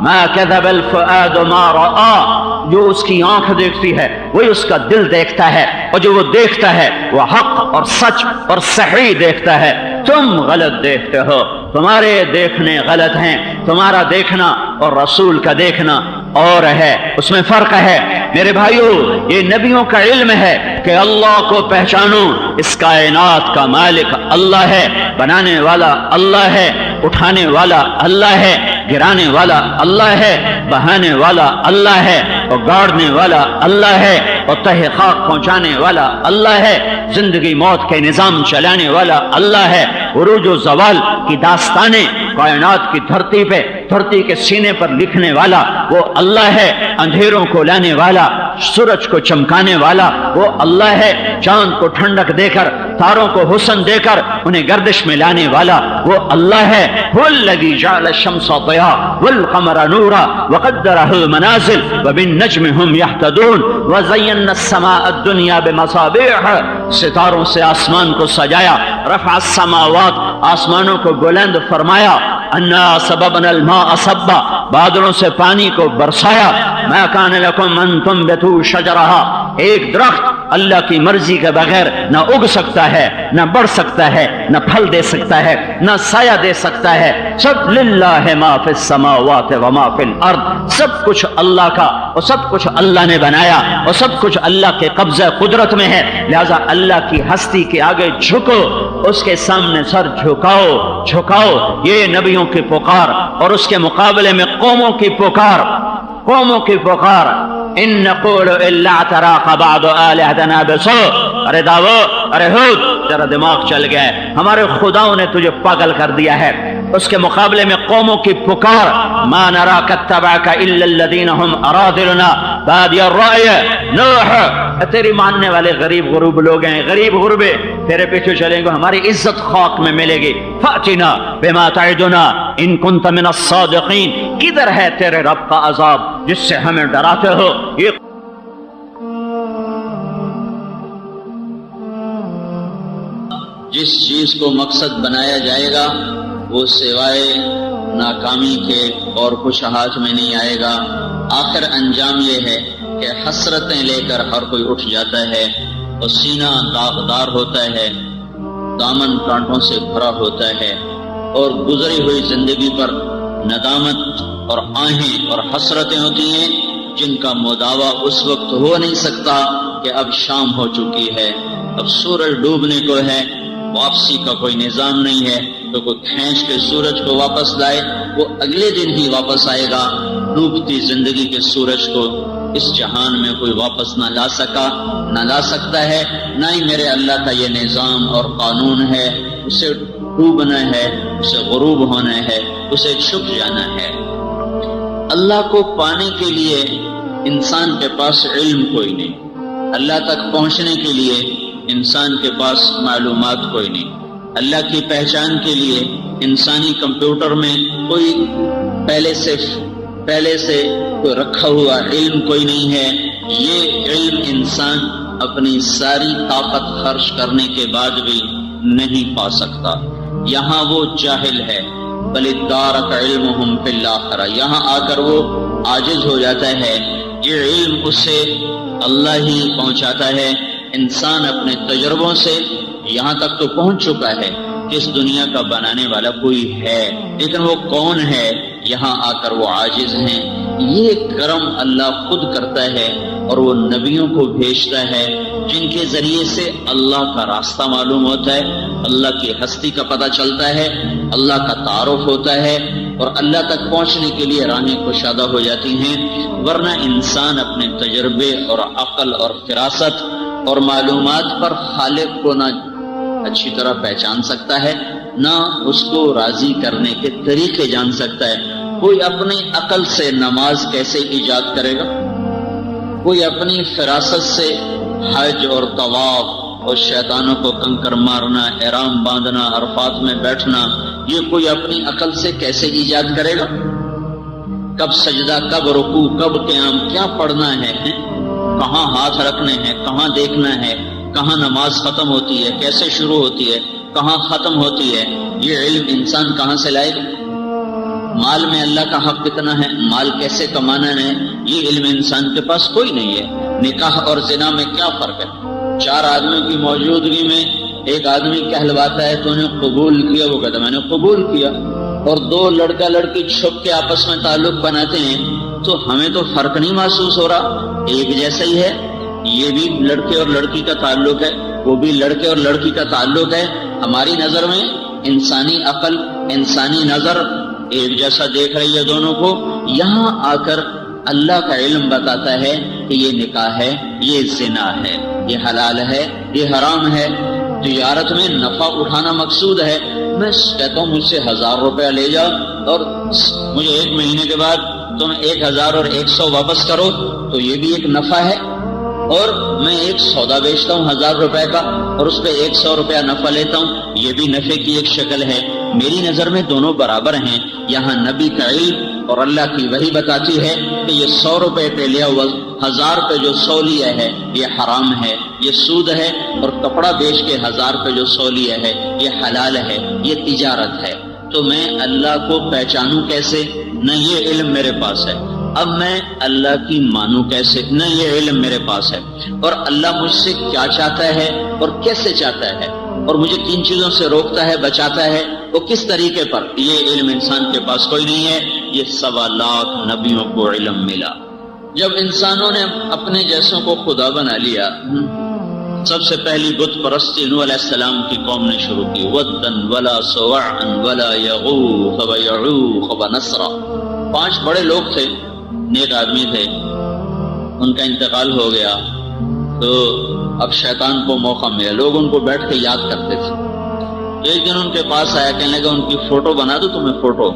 ما كذب الفؤاد ما رأى، جو اس کی آنکھ دیکھتی ہے وہی اس کا دل دیکھتا ہے، اور جو وہ دیکھتا ہے وہ حق اور سچ اور صحیح دیکھتا ہے۔ تم غلط دیکھتے ہو، تمہارے دیکھنے غلط ہیں، تمہارا دیکھنا اور رسول کا دیکھنا اور ہے، اس میں فرق ہے۔ میرے بھائیو، یہ نبیوں کا علم ہے کہ اللہ کو پہچانو، اس کائنات کا مالک اللہ ہے، بنانے والا اللہ ہے، اٹھانے والا اللہ ہے، گرانے والا اللہ ہے، بہانے والا اللہ ہے، اور گاڑنے والا اللہ ہے، اور تہ خاک پہنچانے والا اللہ ہے، زندگی موت کے نظام چلانے والا اللہ ہے، عروج و زوال کی داستانیں کائنات کی دھرتی پہ، دھرتی کے سینے پر لکھنے والا وہ اللہ ہے، اندھیروں کو لانے والا، سورج کو چمکانے والا وہ اللہ ہے، چاند کو ٹھنڈک دے کر تاروں کو حسن دے کر انہیں گردش میں لانے والا وہ اللہ ہے. هو الذی جعل الشمس ضیاء والقمر نورا وقدره منازل وبالنجم هم يهتدون وزینا السماء الدنیا بمصابیح. ستاروں سے آسمان کو سجایا. رفع السماوات آسمانوں کو بلند فرمایا. انا سببنا الماء صبا بادلوں سے پانی کو برسایا. ما کان لکم ان تنبتوا شجرها ایک درخت اللہ کی مرضی کے بغیر نہ اگ سکتا ہے نہ بڑھ سکتا ہے نہ پھل دے سکتا ہے نہ سایہ دے سکتا ہے. سب للہ ما فی السماوات وما فی الارض سب کچھ اللہ کا اور سب کچھ اللہ نے بنایا اور سب کچھ اللہ کے قبضہ قدرت میں ہے. لہذا اللہ کی ہستی کے آگے جھکو اس کے سامنے سر جھکاؤ جھکاؤ. یہ نبیوں کی پکار اور اس کے مقابلے میں قوموں کی پکار قوموں کی پکار. ان نقول الا اعتراق بعض الہتنا بسوء. ارے داؤ ارے ہود تیرا دماغ چل گیا ہے ہمارے خداؤں نے تجھے پاگل کر دیا ہے. اس کے مقابلے میں قوموں کی پکار. ما نراک اتبعک الا الذین هم اراذلنا بادی الرأی. نوح تیری ماننے والے غریب غروب لوگ ہیں غریب غربے تیرے پیچھے چلیں گے ہماری عزت خاک میں ملے گی. فأتنا بما تعدنا ان کنت من الصادقین. کدھر ہے تیرے رب کا عذاب جس سے ہمیں ڈراتے ہو. یہ جس چیز کو مقصد بنایا جائے گا وہ سوائے ناکامی کے اور کچھ ہاتھ میں نہیں آئے گا. آخر انجام یہ ہے کہ حسرتیں لے کر ہر کوئی اٹھ جاتا ہے اور سینہ داغدار ہوتا ہے دامن کانٹوں سے بھرا ہوتا ہے اور گزری ہوئی زندگی پر ندامت اور آہیں اور حسرتیں ہوتی ہیں جن کا مداوع اس وقت ہو نہیں سکتا کہ اب شام ہو چکی ہے اب سورج ڈوبنے کو ہے واپسی کا کوئی نظام نہیں ہے تو کوئی کھینچ کے سورج کو واپس لائے وہ اگلے دن ہی واپس آئے گا. ڈوبتی زندگی کے سورج کو اس جہان میں کوئی واپس نہ لا سکا نہ لا سکتا ہے نہ ہی میرے اللہ کا یہ نظام اور قانون ہے. اسے ڈوبنا ہے اسے غروب ہونا ہے اسے چھپ جانا ہے. اللہ کو پانے کے لیے انسان کے پاس علم کوئی نہیں. اللہ تک پہنچنے کے لیے انسان کے پاس معلومات کوئی نہیں. اللہ کی پہچان کے لیے انسانی کمپیوٹر میں کوئی پہلے سے کوئی رکھا ہوا علم کوئی نہیں ہے. یہ علم انسان اپنی ساری طاقت خرچ کرنے کے بعد بھی نہیں پا سکتا. یہاں وہ جاہل ہے بل ادارک علمہم فی الآخرہ. یہاں آ کر وہ عاجز ہو جاتا ہے. یہ علم اسے اللہ ہی پہنچاتا ہے. انسان اپنے تجربوں سے یہاں تک تو پہنچ چکا ہے کہ اس دنیا کا بنانے والا کوئی ہے لیکن وہ کون ہے یہاں آ کر وہ عاجز ہیں. یہ کرم اللہ خود کرتا ہے اور وہ نبیوں کو بھیجتا ہے جن کے ذریعے سے اللہ کا راستہ معلوم ہوتا ہے اللہ کی ہستی کا پتہ چلتا ہے اللہ کا تعارف ہوتا ہے اور اللہ تک پہنچنے کے لیے راہیں کشادہ ہو جاتی ہیں. ورنہ انسان اپنے تجربے اور عقل اور فراست اور معلومات پر خالق کو نہ اچھی طرح پہچان سکتا ہے نہ اس کو راضی کرنے کے طریقے جان سکتا ہے. کوئی اپنی عقل سے نماز کیسے ایجاد کرے گا؟ کوئی اپنی فراست سے حج اور طواف اور شیطانوں کو کنکر مارنا احرام باندھنا عرفات میں بیٹھنا یہ کوئی اپنی عقل سے کیسے ایجاد کرے گا؟ کب سجدہ کب رکوع کب قیام کیا پڑھنا ہے کہاں ہاتھ رکھنے ہیں کہاں دیکھنا ہے کہاں نماز ختم ہوتی ہے کیسے شروع ہوتی ہے کہاں ختم ہوتی ہے یہ علم انسان کہاں سے لائے گا؟ مال میں اللہ کا حق کتنا ہے مال کیسے کمانا ہے یہ علم انسان کے پاس کوئی نہیں ہے. نکاح اور زنا میں کیا فرق ہے؟ 4 آدمیوں کی موجودگی میں ایک آدمی کہلواتا ہے تو نے قبول کیا وہ کہتا میں نے قبول کیا اور 2 لڑکا لڑکی چھپ کے آپس میں تعلق بناتے ہیں تو ہمیں تو فرق نہیں محسوس ہو رہا ایک جیسا ہی ہے. یہ بھی لڑکے اور لڑکی کا تعلق ہے وہ بھی لڑکے اور لڑکی کا تعلق ہے. ہماری نظر میں انسانی عقل انسانی نظر ایک جیسا دیکھ رہی ہے دونوں کو. یہاں آ کر اللہ کا علم بتاتا ہے کہ یہ نکاح ہے یہ زنا ہے یہ حلال ہے یہ حرام ہے. تجارت میں نفع اٹھانا مقصود ہے. میں کہتا ہوں مجھ سے 1000 روپیہ لے جاؤ اور مجھے 1 مہینے کے بعد تم 1000 اور 100 واپس کرو تو یہ بھی ایک نفع ہے اور میں ایک سودا بیچتا ہوں 1000 روپے کا اور اس پہ 100 روپیہ نفع لیتا ہوں، یہ بھی نفع کی ایک شکل ہے۔ میری نظر میں دونوں برابر ہیں۔ یہاں نبی کا علم اور اللہ کی وحی بتاتی ہے کہ یہ 100 روپے پہ لیا ہوا 1000 پہ جو 100 لیا ہے یہ حرام ہے، یہ سود ہے، اور کپڑا بیچ کے 1000 پہ جو 100 لیا ہے یہ حلال ہے، یہ تجارت ہے۔ تو میں اللہ کو پہچانوں کیسے؟ نہ یہ علم میرے پاس ہے۔ اب میں اللہ کی مانوں کیسے؟ نہ یہ علم میرے پاس ہے۔ اور اللہ مجھ سے کیا چاہتا ہے اور کیسے چاہتا ہے، اور مجھے کن چیزوں سے روکتا ہے، بچاتا ہے، وہ کس طریقے پر، یہ علم انسان کے پاس کوئی نہیں ہے۔ یہ 1.25 لاکھ نبیوں کو علم ملا۔ جب انسانوں نے اپنے جیسوں کو خدا بنا لیا، سب سے پہلی بت پرستی نوح علیہ السلام کی قوم نے شروع کی، ودن ولا سواعا ولا یغوث ویعوق ونسرا۔ 5 بڑے لوگ تھے، نیک آدمی تھے، ان کا انتقال ہو گیا تو اب شیطان کو موقع ملا، لوگ ان کو بیٹھ کے یاد کرتے تھے۔ ایک دن ان کے پاس آیا، کہنے لگا ان کی فوٹو بنا دو تمہیں، فوٹو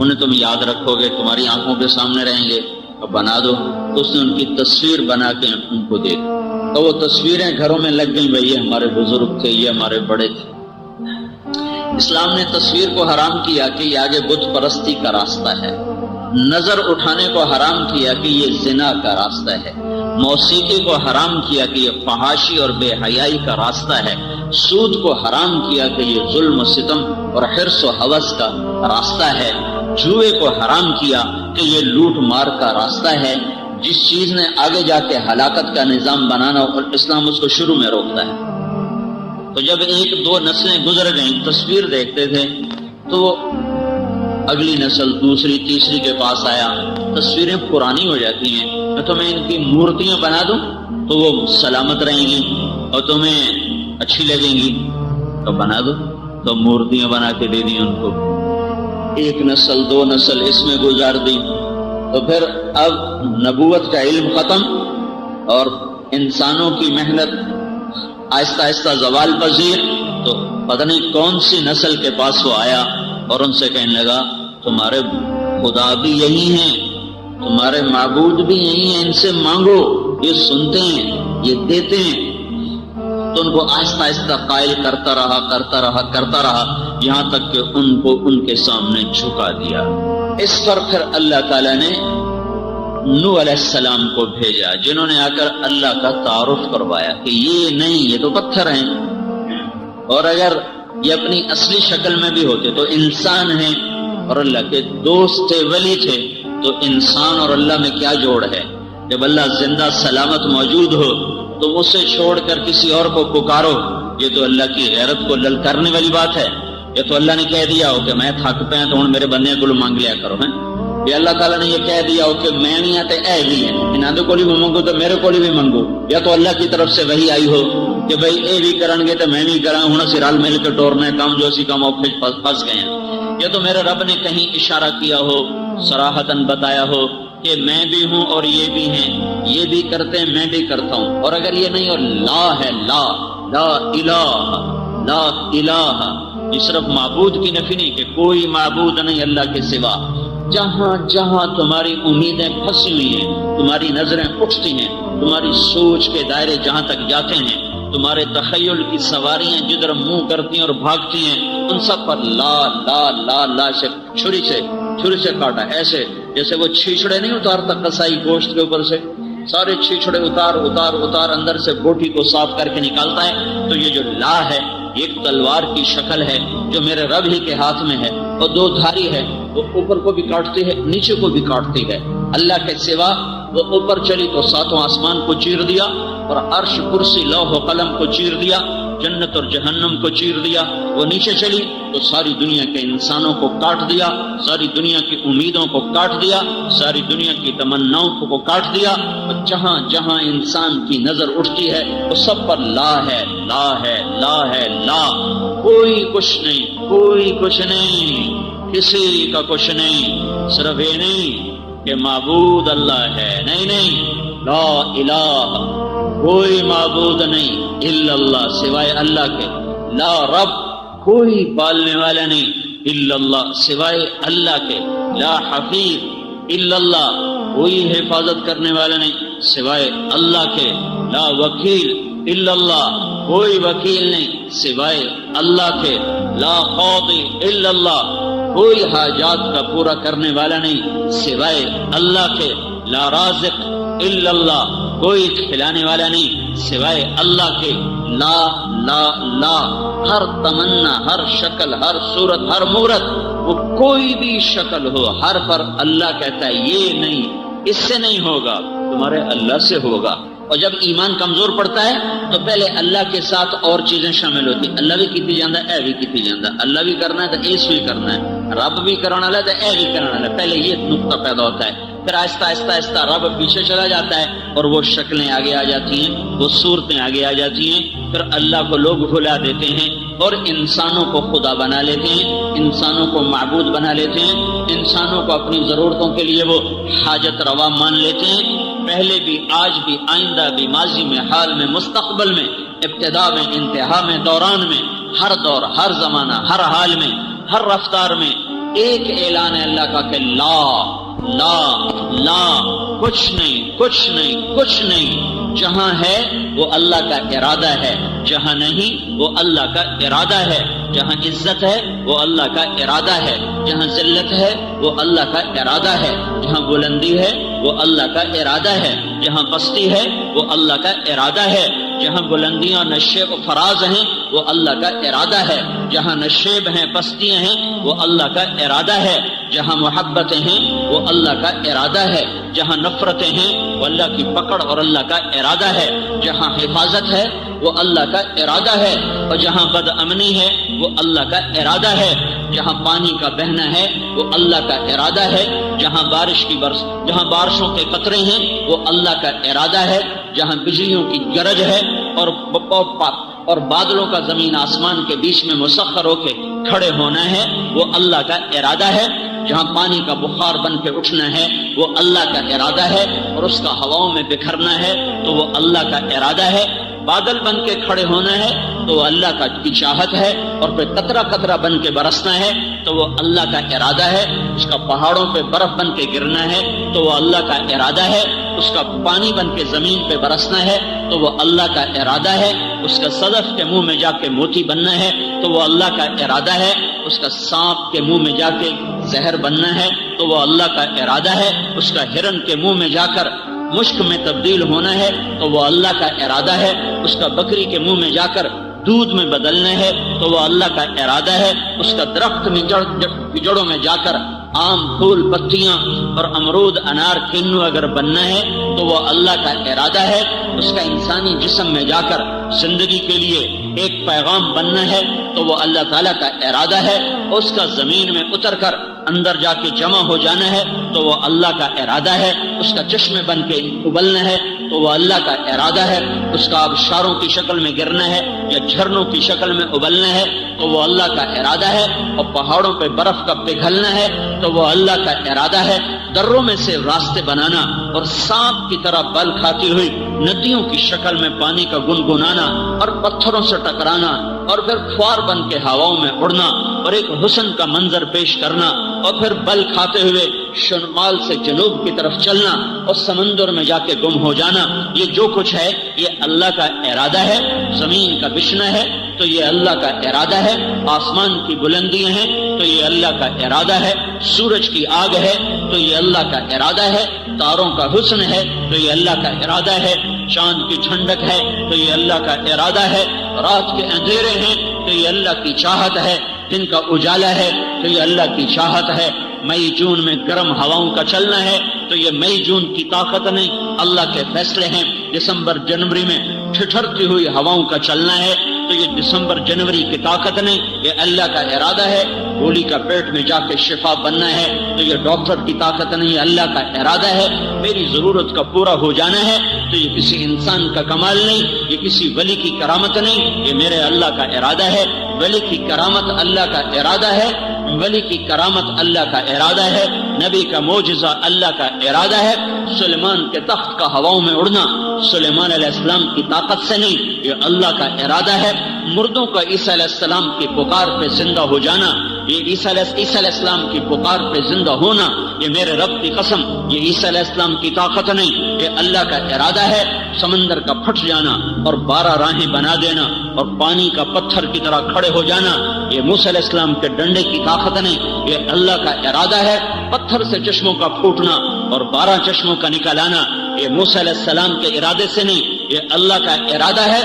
انہیں تم یاد رکھو گے، تمہاری آنکھوں کے سامنے رہیں گے، اب بنا دو۔ تو اس نے ان کی تصویر بنا کے ان کو دے دی، تو وہ تصویریں گھروں میں لگ گئیں، بھئی یہ ہمارے بزرگ تھے، یہ ہمارے بڑے تھے۔ اسلام نے تصویر کو حرام کیا کہ یہ آگے بت پرستی کا راستہ ہے، نظر اٹھانے کو حرام کیا کہ یہ زنا کا راستہ ہے، موسیقی کو حرام کیا کہ یہ فحاشی اور بے حیائی کا راستہ ہے، سود کو حرام کیا کہ یہ ظلم و ستم اور حرص و ہوس کا راستہ ہے، جوئے کو حرام کیا کہ یہ لوٹ مار کا راستہ ہے۔ جس چیز نے آگے جا کے ہلاکت کا نظام بنانا اور اسلام اس کو شروع میں روکتا ہے۔ تو جب 1-2 نسلیں گزر گئیں، تصویر دیکھتے تھے تو اگلی نسل دوسری تیسری کے پاس آیا، تصویریں پرانی ہو جاتی ہیں، میں تمہیں ان کی مورتیاں بنا دوں تو وہ سلامت رہیں گی اور تمہیں اچھی لگیں گی، تو بنا دو۔ تو مورتیاں بنا کے دے دی ان کو۔ 1 نسل 2 نسل اس میں گزار دی، تو پھر اب نبوت کا علم ختم اور انسانوں کی محنت آہستہ آہستہ زوال پذیر۔ تو پتہ نہیں کون سی نسل کے پاس وہ آیا اور ان سے کہنے لگا تمہارے خدا بھی یہی ہیں، تمہارے معبود بھی یہی ہیں، ان سے مانگو، یہ سنتے ہیں، یہ دیتے ہیں۔ تو ان کو آہستہ آہستہ قائل کرتا رہا یہاں تک کہ ان کو ان کے سامنے جھکا دیا۔ اس پر پھر اللہ تعالیٰ نے نوح علیہ السلام کو بھیجا، جنہوں نے آ کر اللہ کا تعارف کروایا کہ یہ نہیں، یہ تو پتھر ہیں، اور اگر یہ اپنی اصلی شکل میں بھی ہوتے تو انسان ہیں اور اللہ کے دوست تھے، ولی تھے، تو انسان اور اللہ میں کیا جوڑ ہے؟ جب اللہ زندہ سلامت موجود ہو تو اسے چھوڑ کر کسی اور کو پکارو، یہ تو اللہ کی غیرت کو للکارنے والی بات ہے۔ یہ تو اللہ نے کہہ دیا ہو کہ میں تھک پہ تو میرے بندے کو مانگ لیا کرو، ہیں؟ یہ اللہ تعالیٰ نے یہ کہہ دیا ہو کہ میں نہیں آتے اے بھی ہے، انہوں کو بھی منگو تو میرے کو بھی منگو، یا تو اللہ کی طرف سے وہی آئی ہو کہ بھائی اے بھی کرن گے تو میں بھی کرا ہوں، اسی رل مل کے ٹورنے کام جو اسی کام پھنس گئے ہیں۔ یا تو میرے رب نے کہیں اشارہ کیا ہو، صراحتاً بتایا ہو کہ میں بھی ہوں اور یہ بھی ہیں، یہ بھی کرتے ہیں میں بھی کرتا ہوں۔ اور اگر یہ نہیں اور لا ہے، لا الہ، یہ صرف معبود کی نفی نہیں کہ کوئی معبود نہیں اللہ کے سوا۔ جہاں جہاں تمہاری امیدیں پھنسی ہوئی ہیں، تمہاری نظریں اٹھتی ہیں، تمہاری سوچ کے دائرے جہاں تک جاتے ہیں، تمہارے تخیل کی سواریاں جدھر منہ کرتی ہیں اور بھاگتی ہیں، ان سب پر لا لا لا لا سے چھری سے کاٹا، ایسے جیسے وہ چھیچڑے نہیں اتارتا قصائی گوشت کے اوپر سے، سارے چھیچڑے اتار اندر سے بوٹی کو صاف کر کے نکالتا ہے۔ تو یہ جو لا ہے ایک تلوار کی شکل ہے جو میرے رب ہی کے ہاتھ میں ہے، اور 2 دھاری ہے، وہ اوپر کو بھی کاٹتی ہے نیچے کو بھی کاٹتی ہے۔ اللہ کے سوا وہ اوپر چلی تو 7واں آسمان کو چیر دیا، اور عرش کرسی لوح و قلم کو چیر دیا، جنت اور جہنم کو چیر دیا۔ وہ نیچے چلی تو ساری دنیا کے انسانوں کو کاٹ دیا، ساری دنیا کی امیدوں کو کاٹ دیا، ساری دنیا کی تمناؤں کو کاٹ دیا، اور جہاں جہاں انسان کی نظر اٹھتی ہے وہ سب پر لا ہے، لا ہے، لا ہے، لا۔ کوئی کچھ نہیں، کسی کا کچھ نہیں، صرف یہ نہیں کہ معبود اللہ ہے، نہیں، لا الہ، کوئی معبود نہیں الا اللہ، سوائے اللہ کے، لا رب، کوئی پالنے والا نہیں الا اللہ، سوائے اللہ کے، لا حفیظ الا اللہ، کوئی حفاظت کرنے والا نہیں سوائے اللہ کے، لا وکیل الا اللہ، کوئی وکیل نہیں سوائے اللہ کے، لا قاضی الا اللہ، کوئی حاجات کا پورا کرنے والا نہیں سوائے اللہ کے، لا رازق الا اللہ، کوئی کھلانے والا نہیں سوائے اللہ کے، لا لا لا، ہر تمنا، ہر شکل، ہر صورت، ہر مورت، وہ کوئی بھی شکل ہو، ہر پر اللہ کہتا ہے یہ نہیں، اس سے نہیں ہوگا، تمہارے اللہ سے ہوگا۔ اور جب ایمان کمزور پڑتا ہے تو پہلے اللہ کے ساتھ اور چیزیں شامل ہوتی، اللہ بھی کیتی جاندہ اے بھی کیتی جاندہ، اللہ بھی کرنا ہے تو اس بھی کرنا ہے، رب بھی کرنا ہے تو اے بھی کرنا ہے، پہلے یہ نقطہ پیدا ہوتا ہے، پھر آہستہ آہستہ آہستہ رب پیچھے چلا جاتا ہے اور وہ شکلیں آگے آ جاتی ہیں، وہ صورتیں آگے آ جاتی ہیں، پھر اللہ کو لوگ بھلا دیتے ہیں اور انسانوں کو خدا بنا لیتے ہیں، انسانوں کو معبود بنا لیتے ہیں، انسانوں کو اپنی ضرورتوں کے لیے وہ حاجت روا مان لیتے ہیں، پہلے بھی، آج بھی، آئندہ بھی، ماضی میں، حال میں، مستقبل میں، ابتدا میں، انتہا میں، دوران میں، ہر دور، ہر زمانہ، ہر حال میں، ہر رفتار میں ایک اعلان ہے اللہ کا کہ لا لا لا، کچھ نہیں، کچھ نہیں، کچھ نہیں، جہاں ہے وہ اللہ کا ارادہ ہے، جہاں نہیں وہ اللہ کا ارادہ ہے، جہاں عزت ہے وہ اللہ کا ارادہ ہے، جہاں ذلت ہے وہ اللہ کا ارادہ ہے، جہاں بلندی ہے وہ اللہ کا ارادہ ہے، جہاں پستی ہے وہ اللہ کا ارادہ ہے، جہاں بلندیاں نشیب و فراز ہیں وہ اللہ کا ارادہ ہے، جہاں نشیب ہیں، پستیاں ہیں وہ اللہ کا ارادہ ہے، جہاں محبتیں ہیں وہ اللہ کا ارادہ ہے، جہاں نفرتیں ہیں وہ اللہ کی پکڑ اور اللہ کا ارادہ ہے، جہاں حفاظت ہے وہ اللہ کا ارادہ ہے، اور جہاں بد امنی ہے وہ اللہ کا ارادہ ہے، جہاں پانی کا بہنا ہے وہ اللہ کا ارادہ ہے، جہاں جہاں بارشوں کے قطرے ہیں وہ اللہ کا ارادہ ہے، جہاں بجلیوں کی گرج ہے اور بادلوں کا زمین آسمان کے بیچ میں مسخر ہو کے کھڑے ہونا ہے وہ اللہ کا ارادہ ہے، جہاں پانی کا بخار بن کے اٹھنا ہے وہ اللہ کا ارادہ ہے اور اس کا ہواؤں میں بکھرنا ہے تو وہ اللہ کا ارادہ ہے، بادل بن کے کھڑے ہونا ہے تو وہ اللہ کی چاہت ہے، اور پھر قطرہ قطرہ بن کے برسنا ہے تو وہ اللہ کا ارادہ ہے، اس کا پہاڑوں پہ برف بن کے گرنا ہے تو وہ اللہ کا ارادہ ہے، اس کا پانی بن کے زمین پہ برسنا ہے تو وہ اللہ کا ارادہ ہے، اس کا صدف کے منہ میں جا کے موتی بننا ہے تو وہ اللہ کا ارادہ ہے، اس کا سانپ کے منہ میں جا کے زہر بننا ہے تو وہ اللہ کا ارادہ ہے، اس کا ہرن کے منہ میں جا کر مشک میں تبدیل ہونا ہے تو وہ اللہ کا ارادہ ہے، اس کا بکری کے منہ میں جا کر دودھ میں بدلنا ہے تو وہ اللہ کا ارادہ ہے، اس کا درخت میں جڑوں میں جا کر آم، پھول، پتیاں اور امرود، انار، کنو اگر بننا ہے تو وہ اللہ کا ارادہ ہے، اس کا انسانی جسم میں جا کر زندگی کے لیے ایک پیغام بننا ہے تو وہ اللہ تعالیٰ کا ارادہ ہے، اس کا زمین میں اتر کر اندر جا کے جمع ہو جانا ہے تو وہ اللہ کا ارادہ ہے، اس کا چشمے بن کے ابلنا ہے تو وہ اللہ کا ارادہ ہے، اس کا آبشاروں کی شکل میں گرنا ہے یا جھرنوں کی شکل میں ابلنا ہے تو وہ اللہ کا ارادہ ہے، اور پہاڑوں پہ برف کا پگھلنا ہے تو وہ اللہ کا ارادہ ہے، دروں میں سے راستے بنانا اور سانپ کی طرح بل کھاتی ہوئی ندیوں کی شکل میں پانی کا گنگنانا اور پتھروں سے ٹکرانا اور پھر فوار بن کے ہواؤں میں اڑنا اور ایک حسن کا منظر پیش کرنا اور پھر بل کھاتے ہوئے شمال سے جنوب کی طرف چلنا اور سمندر میں جا کے گم ہو جانا، یہ جو کچھ ہے یہ اللہ کا ارادہ ہے، زمین کا بچھنا ہے تو یہ اللہ کا ارادہ ہے، آسمان کی بلندیاں ہیں تو یہ اللہ کا ارادہ ہے، سورج کی آگ ہے تو یہ اللہ کا ارادہ ہے، تاروں کا حسن ہے تو یہ اللہ کا ارادہ ہے، چاند کی ٹھنڈک ہے تو یہ اللہ کا ارادہ ہے، رات کے اندھیرے ہیں تو یہ اللہ کی چاہت ہے، دن کا اجالا ہے تو یہ اللہ کی چاہت ہے، مئی جون میں گرم ہواؤں کا چلنا ہے تو یہ مئی جون کی طاقت نہیں، اللہ کے فیصلے ہیں، دسمبر جنوری میں ٹھٹھرتی ہوئی ہواؤں کا چلنا ہے تو یہ دسمبر جنوری کی طاقت نہیں، یہ اللہ کا ارادہ ہے، گولی کا پیٹ میں جا کے شفا بننا ہے تو یہ ڈاکٹر کی طاقت نہیں، اللہ کا ارادہ ہے، میری ضرورت کا پورا ہو جانا ہے تو یہ کسی انسان کا کمال نہیں، یہ کسی ولی کی کرامت نہیں، یہ میرے اللہ کا ارادہ ہے، ولی کی کرامت اللہ کا ارادہ ہے، ولی کی کرامت اللہ کا ارادہ ہے، نبی کا معجزہ اللہ کا ارادہ ہے، سلیمان کے تخت کا ہواؤں میں اڑنا سلیمان علیہ السلام کی طاقت سے نہیں، یہ اللہ کا ارادہ ہے، مردوں کا عیسیٰ علیہ السلام کی پکار پہ زندہ ہو جانا یہ عیسیٰ علیہ السلام کی پکار پہ زندہ ہونا، یہ میرے رب کی قسم، یہ عیسیٰ علیہ السلام کی طاقت نہیں، یہ اللہ کا ارادہ ہے۔ سمندر کا پھٹ جانا اور 12 راہیں بنا دینا اور پانی کا پتھر کی طرح کھڑے ہو جانا، یہ موسیٰ علیہ السلام کے ڈنڈے کی طاقت نہیں، یہ اللہ کا ارادہ ہے۔ پتھر سے چشموں کا پھوٹنا اور 12 چشموں کا نکل آنا، یہ موسیٰ علیہ السلام کے ارادے سے نہیں، یہ اللہ کا ارادہ ہے۔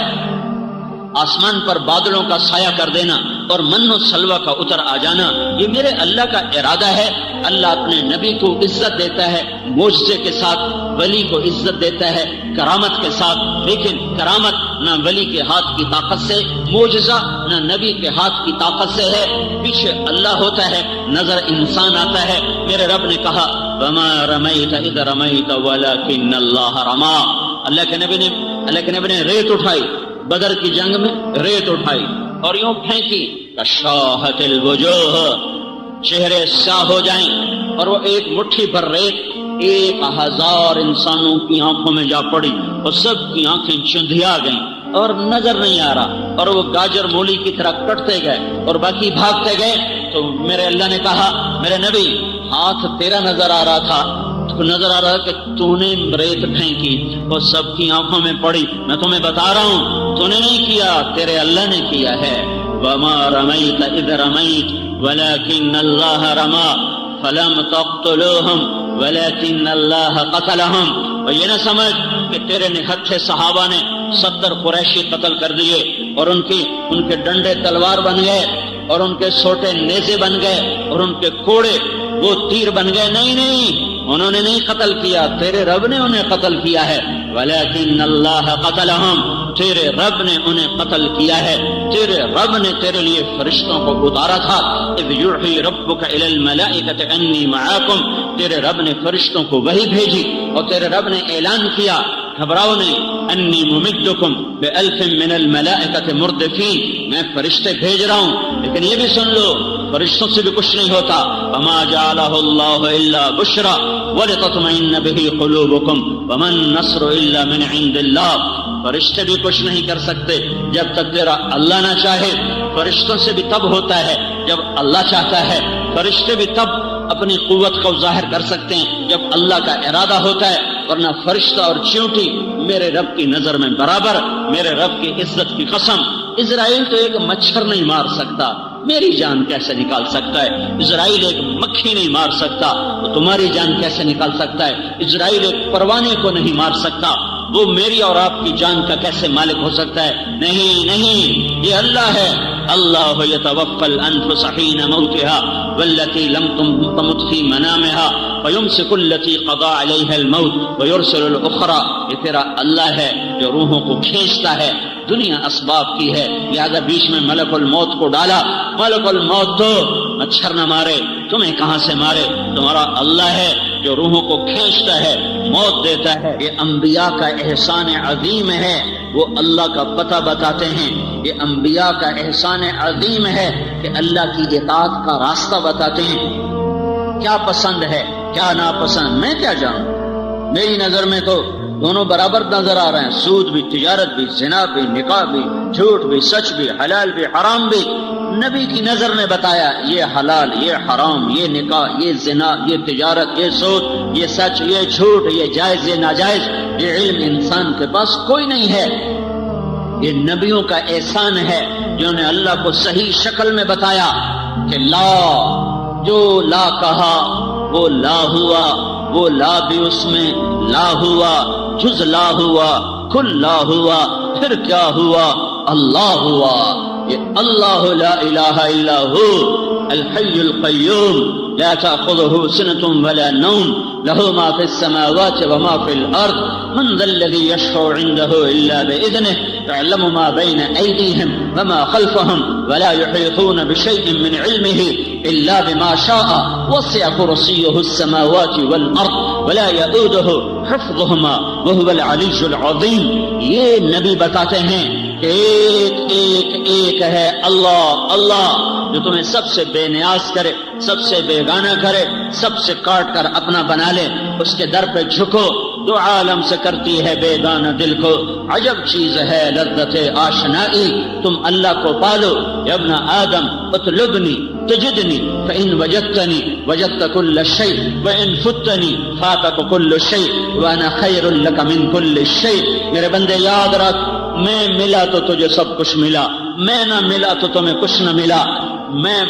آسمان پر بادلوں کا سایہ کر دینا اور من و سلوہ کا اتر آ جانا، یہ میرے اللہ کا ارادہ ہے۔ اللہ اپنے نبی کو عزت دیتا ہے معجزے کے ساتھ، ولی کو عزت دیتا ہے کرامت کے ساتھ، لیکن کرامت نہ ولی کے ہاتھ کی طاقت سے، معجزہ نہ نبی کے ہاتھ کی طاقت سے ہے، پیچھے اللہ ہوتا ہے، نظر انسان آتا ہے۔ میرے رب نے کہا وما رمیت اذ رمیت ولکن اللہ رما، اللہ کے نبی نے ریت اٹھائی، بدر کی جنگ میں ریت اٹھائی اور یوں پھینکی، کشاہت الوجوہ، چہرے سیاہ ہو جائیں، اور وہ ایک مٹھی پر ریت 1000 انسانوں کی آنکھوں میں جا پڑی اور سب کی آنکھیں چندھیا گئیں اور نظر نہیں آ رہا، اور وہ گاجر مولی کی طرح کٹتے گئے اور باقی بھاگتے گئے۔ تو میرے اللہ نے کہا میرے نبی ہاتھ تیرا نظر آ رہا تھا، نظر آ رہا کہ تو نے ریت پھینکی اور سب کی آنکھوں میں پڑی، میں تمہیں بتا رہا ہوں تو نے نہیں کیا، تیرے اللہ نے کیا ہے۔ وما رمیت اذ رمیت ولکن اللہ رما فلم تقتلوہم ولکن اللہ قتلہم۔ اور یہ نہ سمجھ کہ تیرے نہتھے صحابہ نے 70 قریشی قتل کر دیے اور ان کے ڈنڈے تلوار بن گئے اور ان کے سوٹے نیزے بن گئے اور ان کے کوڑے وہ تیر بن گئے، نہیں، انہوں نے نہیں قتل کیا، تیرے رب نے انہیں قتل کیا ہے۔ ولیکن اللہ قتلہم، تیرے رب نے انہیں قتل کیا ہے، تیرے رب نے تیرے لیے فرشتوں کو اتارا تھا۔ اذ یوحی ربک الی الملائکۃ انی معاکم، تیرے رب نے فرشتوں کو وحی بھیجی اور تیرے رب نے اعلان کیا گھبراؤ نہیں، انی ممدکم بألف من الملائکۃ مردفین، میں فرشتے بھیج رہا ہوں، لیکن یہ بھی سن لو فرشتوں سے بھی کچھ نہیں ہوتا۔ وما جعلہ اللہ الا بشرا ولتطمئن به قلوبکم وما النصر الا من عند اللہ، فرشتے بھی کچھ نہیں کر سکتے جب تک تیرا اللہ نہ چاہے، فرشتوں سے بھی تب ہوتا ہے جب اللہ چاہتا ہے، فرشتے بھی تب اپنی قوت کو ظاہر کر سکتے ہیں جب اللہ کا ارادہ ہوتا ہے، ورنہ فرشتہ اور چیونٹی میرے رب کی نظر میں برابر۔ میرے رب کی عزت کی قسم، اسرائیل تو ایک مچھر نہیں مار سکتا، میری جان کیسے نکال سکتا ہے؟ اسرائیل ایک مکھی نہیں مار سکتا، تو تمہاری جان کیسے نکال سکتا ہے؟ اسرائیل ایک پروانے کو نہیں مار سکتا، وہ میری اور آپ کی جان کا کیسے مالک ہو سکتا ہے؟ نہیں، یہ اللہ ہے۔ اللہ یتوفی الانفس حین موتها والتي لم تمت في منامها فيمسك التي قضى عليها الموت ويرسل الاخرى، یہ تیرا اللہ ہے جو روحوں کو کھینچتا ہے، دنیا اسباب کی ہے، لہذا بیچ میں ملک الموت کو ڈالا۔ ملک الموت تو مچھر نہ مارے، تمہیں کہاں سے مارے؟ تمہارا اللہ ہے جو روحوں کو کھینچتا ہے، موت دیتا ہے۔ یہ انبیاء کا احسان عظیم ہے، وہ اللہ کا پتہ بتاتے ہیں۔ یہ انبیاء کا احسان عظیم ہے کہ اللہ کی اطاعت کا راستہ بتاتے ہیں، کیا پسند ہے کیا ناپسند میں کیا جانوں، میری نظر میں تو دونوں برابر نظر آ رہے ہیں، سود بھی، تجارت بھی، زنا بھی، نکاح بھی، جھوٹ بھی، سچ بھی، حلال بھی، حرام بھی۔ نبی کی نظر نے بتایا یہ حلال، یہ حرام، یہ نکاح، یہ زنا، یہ تجارت، یہ سود، یہ سچ، یہ جھوٹ، یہ جائز، یہ ناجائز۔ یہ علم انسان کے پاس کوئی نہیں ہے، یہ نبیوں کا احسان ہے جنہوں نے اللہ کو صحیح شکل میں بتایا کہ لا، جو لا کہا وہ لا ہوا، وہ لا بھی اس میں لا ہوا، جز لا ہوا، کل لا ہوا، پھر کیا ہوا؟ اللہ ہوا۔ یہ اللہ لا الہ الا ہو الحی القیوم لا تأخذه سنة ولا نوم له ما في السماوات وما في الأرض من ذا الذي يشفع عنده إلا بإذنه يعلم ما بين أيديهم وما خلفهم ولا يحيطون بشيء من علمه إلا بما شاء وسع كرسيه السماوات والأرض ولا يؤوده حفظهما وهو العلي العظيم۔ یہ نبی بتاتے ہیں کہ ایک ہے اللہ جو تمہیں سب سے بے نیاز کرے، سب سے بیگانہ کرے، سب سے کاٹ کر اپنا بنا لے، اس کے در پہ جھکو، دو عالم سے کرتی ہے بیگانہ دل کو، عجب چیز ہے لذت آشنائی، تم اللہ کو پالو۔ یا ابن آدم اطلبنی تجدني فإن وجدتني وجدت كل شيء وإن فتني فاتك كل شيء وأنا خير لك من كل شيء. میرے بندے یاد رکھ، میں ملا تو تجھے سب کچھ ملا، میں نہ ملا تو تمہیں کچھ نہ ملا. میں